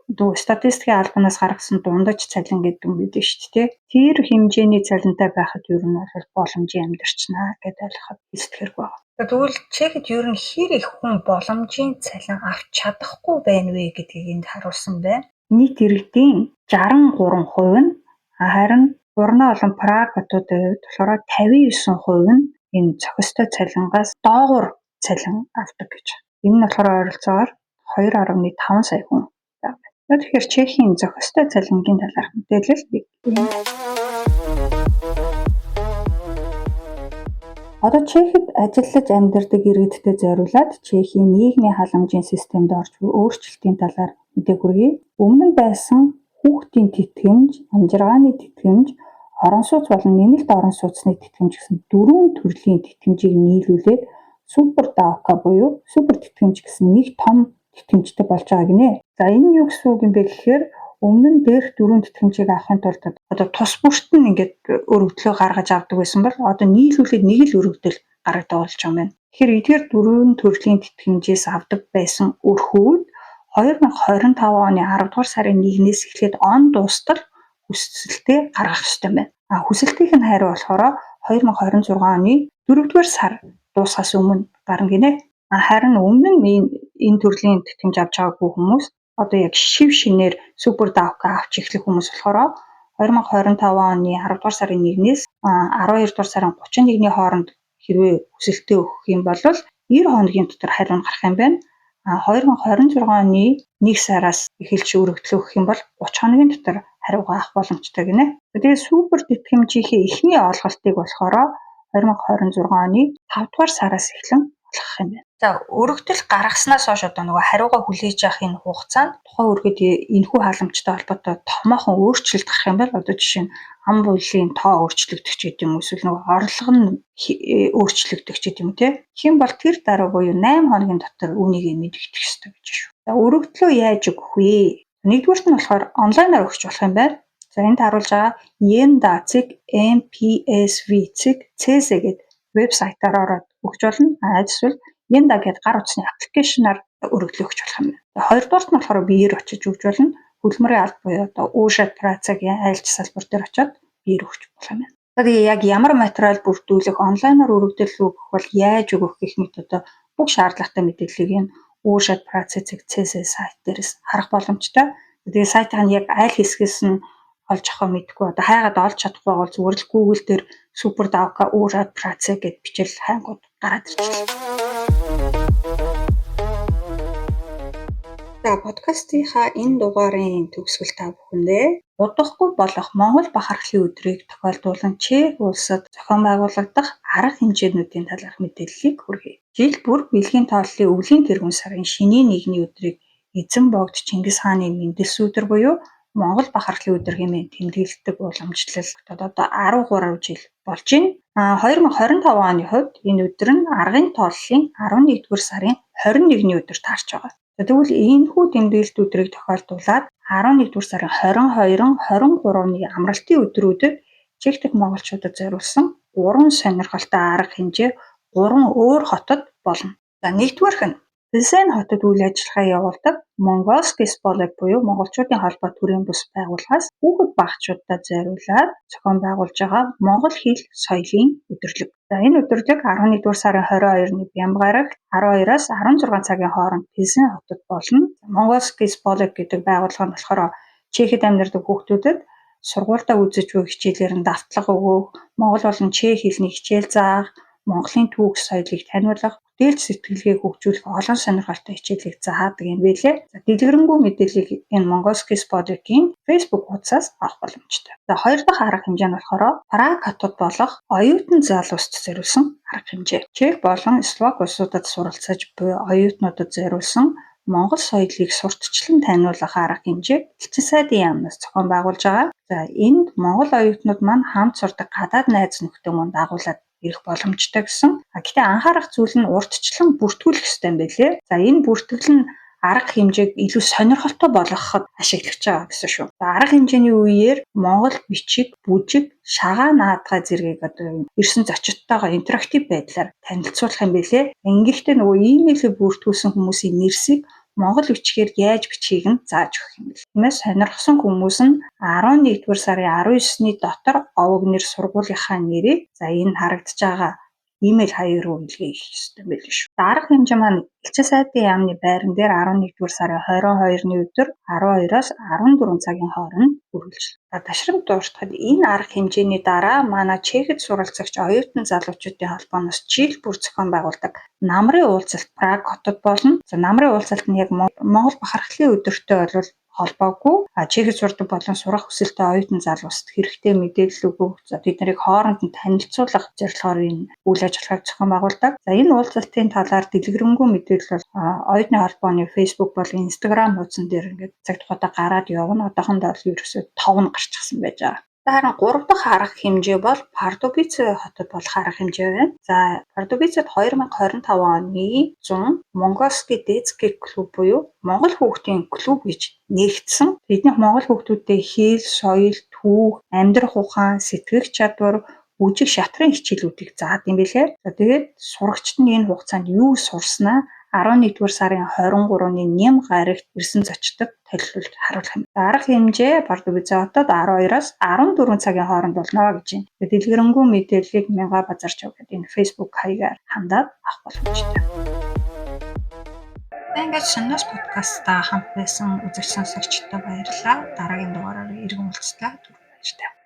статистикийн албанаас гаргасан дундаж цалин гэдэг юм байдаг шүү дээ. Тэр хэмжээний цалинтай байхад ер нь бол боломжийн амьдарчнаа гэдээ ойлгоход хэлцэхэрэг байна. Тэгвэл Чехэд ер нь хэр их хүн боломжийн цалин авч чадахгүй байна вэ гэдгийг энд харуулсан байна. Нийт иргэдийн 63% нь харин Брно болон Праг хотуудын хувьд болохоор 59% нь энэ зохистой цалингаас доогуур цалин авдаг гэж. Энэ нь болохоор ойролцоогоор 2.5 сая хүн байна. Тэгэхээр Чехийн зохистой цалингийн талаарх мэдээлэл бий. Одоо Чехэд ажиллаж амьдардаг иргэдтэй зориулаад Чехийн нийгмийн халамжийн системд орж өөрчлөлтийн талаар мэдээ хүргэе. Өмнө нь байсан хүүхдийн тэтгэмж, амжиргааны тэтгэмж, орон сууц болон нэмэлт орон сууцны тэтгэмж гэсэн 4 төрлийн тэтгэмжийг нийлүүлээд супер давка буюу супер тэтгэмж гэсэн нэг том тэтгэмжтэй болж байгаа гинэ. За энэ нь юу гэсэн үг юм бэ гэхээр өмнө нь дээрх 4 тэтгэмжийг авахын тулд одоо тус бүрт нь ингээд өргөдлөө гаргаж авдаг байсан бол одоо нийлүүлээд нэг л өргөдөл гаргадаг болж байгаа юм байна. Тэгэхээр эдгээр 4 төрлийн тэтгэмжээс авдаг байсан өрхүүд 2025 оны 10 дугаар сарын 1-ээс эхлээд он дуустал хүсэлтээ гаргах ёстой байна. Хүсэлтийнх нь хайр болохоор 2026 оны 4 дугаар сар дуусахаас өмнө гарна гинэ. Харин өмнө нь энэ төрлийн тэтгэмж авч байгаагүй хүмүүс одоо яг шив шинээр супер давка авч эхлэх хүмүүс болохоор 2025 оны 10 дугаар сарын 1-ээс 12 дугаар сарын 31-ний хооронд хэрвээ хүсэлтээ өгөх юм бол 90 хоногийн дотор хариу нь гарах юм байна. 2026 оны 1 сараас эхэлж өргөдлөө өгөх юм бол 30 хоногийн дотор хариугаа авах боломжтой гинэ. Тэгээд супер тэтгэмжийнхээ эхний олголтыг болохоор 2026 оны 5 дугаар сараас эхлэн олгох юм байна. За өргөдөл гаргаснаас хойш одоо нөгөө хариугаа хүлээж авах энэ хугацаанд тухайн өргөд энэхүү халамжтай холбоотой томоохон өөрчлөлт гарах юм бол одоо жишээ нь ам буйлын тоо өөрчлөгдөх ч гэдэг юм эсвэл нөгөө орлого нь өөрчлөгдөх ч гэдэг юм те. Хэм бол тэр дараа буюу 8 хоногийн дотор үнийг мэдэгдэх ёстой гэж шүү. За өргөдлөө яаж өгөх вэ? Нэгдүгürt нь болохоор онлайнаар өгч болох юм байна. За энд харуулж байгаа MPSV-CC гэдэг вебсайтаар ороод өгч болно. Эсвэл Янда гэдэг гар утасны аппликейшнаар өргөдлөө өгч болох юм байна. Хоёрдугаарт нь болохоор биеэр очиж өгч болно. Хөдөлмөрийн алба буюу одоо УШАД працагийн айлч салбар дээр очиод биеэр өгч болох юм байна. Тэгээд яг ямар материал бүрдүүлэх, онлайнаар өргөдөл өгөх бол яаж өгөх гэх мэт одоо бүх шаардлагатай мэдээллийг энэ УШАД працагийн CC сайт дээрээс харах боломжтой. Тэгээд сайтын яг аль хэсгээс нь олж авах мэдгүй одоо хайгаад олж чадахгүй бол зүгээр л Google дээр супер давка УШАД працаг гэж бичэл хайгууд гараад ирчихлээ. За подкастынхаа энэ дугаарын төгсгөл та бүхэндээ удахгүй болох Монгол бахархлын өдрийг тохиолдуулан Чех улсад зохион байгуулагдах арга хэмжээнүүдийн талаарх мэдээллийг хүргэе. Жил бүр бэлгийн тооллын өвлийн тэргуун сарын шинийн 1-ний өдрийг Эзэн богд Чингис хааны мэндэлс өдөр буюу Монгол бахархлын өдөр хэмээн тэмдэглэдэг уламжлалт одоо 13 жил болж байна. 2025 оны хувьд энэ өдөр нь аргын тооллын 11-р сарын 21-ний өдөр таарч байгаа. Тэгвэл энэхүү тэмдэглэлт өдрийг тохиолдуулаад 11-р сарын 22-23-ны амралтын өдрүүдэд Чех дахь монголчуудад зориулсан 3 сонирхолтой арга хэмжээ 3 өөр хотод болно. За нэгдүгээрх нь Плзен хотод үйл ажиллагаа явуулдаг Mongolsky Spolek буюу монголчуудын холбоо төрийн бус байгууллагаас хүүхэд багчуудад зориулаад зохион байгуулж байгаа монгол хэл соёлын өдөрлөг. За энэ өдөрлөг 11-р сарын 22-ны Бямбарагт 12-аас 16 цагийн хооронд Плзен хотод болно. Mongolsky Spolek гэдэг байгууллага нь болохоор Чехэд амьдардаг хүүхдүүдэд сургуультай үзэж буй хичээлээр нь давтлага өгөх, монгол болон чех хэлний хичээл заах, Монголын түүх соёлыг таниулах, мэдээлэл сэтгэлгээг хөгжүүлэх олон сонирхолтой хичээлийг заадаг юм билээ. За дэлгэрэнгүй мэдээллийг энэ Mongolsky Spotting Facebook хуудасаас авах боломжтой. За хоёр дахь арга хэмжээ нь болохоор Праг хотод болох оюутан залууст зориулсан арга хэмжээ. Чех болон Словак улсуудад суралцаж буй оюутнуудад зориулсан Монгол соёлыг сурталчлан таниулах арга хэмжээг Элчин сайдын яамнаас зохион байгуулж байгаа. За энд Монгол оюутнууд маань хамт сурдаг гадаад найз нөхдөд мөн дагуулад ирэх боломжтой гэсэн. Гэхдээ анхаарах зүйл нь урьдчилан бүртгүүлэх ёстой юм билээ. За энэ бүртгэл нь арга хэмжээг илүү сонирхолтой болгоход ашиглаж байгаа гэсэн шүү. За арга хэмжээний үеэр Монгол бичиг, бүжиг, шагаа наадгай зэргийг одоо ирсэн зочдтойгоо интерактив байдлаар танилцуулах юм билээ. Ингэхдээ нөгөө имэйлээр бүртгүүлсэн хүмүүсийн нэрсийг Монгол бичгээр яаж бичгийг нь зааж өгөх юм бэл. Тиймээс сонирхсан хүмүүс нь 11-р сарын 19-ний дотор овог нэр сургуулийнхаа нэрийг за энэ харагдаж байгаа имэйл хаяг руу илгээе гэх ёстой байл шүү. Арга хэмжээ маань Элчин сайдын яамны байран дээр 11-р сарын 22-ны өдөр 12-оос 14 цагийн хооронд үргэлжлэнэ. За ташрамт дууртахад энэ арга хэмжээний дараа манай Чехэд суралцагч оюутан залуучуудын холбооноос жил бүр зохион байгуулдаг намрын уулзалт Праг хотод болно. За намрын уулзалт нь яг Монгол бахархлын өдөртөө бол холбоогүй. Чехэд сурдаг болон сурах хүсэлтэй оюутан залуусд хэрэгтэй мэдээлэл өгөх, за бид нарыг хооронд нь танилцуулах зорилгоор энэ үйл ажиллагааг зохион байгуулдаг. За энэ уулзалтын талаар дэлгэрэнгүй мэдээлэл бол оюутны холбооны Facebook болон Instagram хуудсан дээр ингээд цаг тухайдаа гараад явна. Одоохондоо л ерөөсөө 5 нь гарчихсан байж байгаа. Харин 3 дахь арга хэмжээ бол Пардубице хотод болох арга хэмжээ байна. За Пардубицед 2025 оны 100 Mongolsky Детский клуб буюу Монгол хүүхдийн клуб гэж нээгдсэн. Эднийх Монгол хүүхдүүдэд хэл, соёл, түүх, амьдрах ухаан, сэтгэх чадвар, бүжиг шатрын хичээлүүдийг заадаг юм билээ. За тэгээд сурагчид нь энэ хугацаанд юу сурснаа 11-р сарын 23-ны Нэм гарагт ирсэн зочдод төлөвлөлт харуулах юм. Арга хэмжээ Пардубице хотод 12-оос 14 цагийн хооронд болно гэж байна. Дэлгэрэнгүй мэдээллийг Мянга Базарчав гэдэг энэ Facebook хаягаар хандаад авах боломжтой. Ингээд Саннаас подкастаа хамт байсан үзэгч сонсогчдод баярлалаа. Дараагийн дугаараар иргэн уулзлаа. Түр баяртай.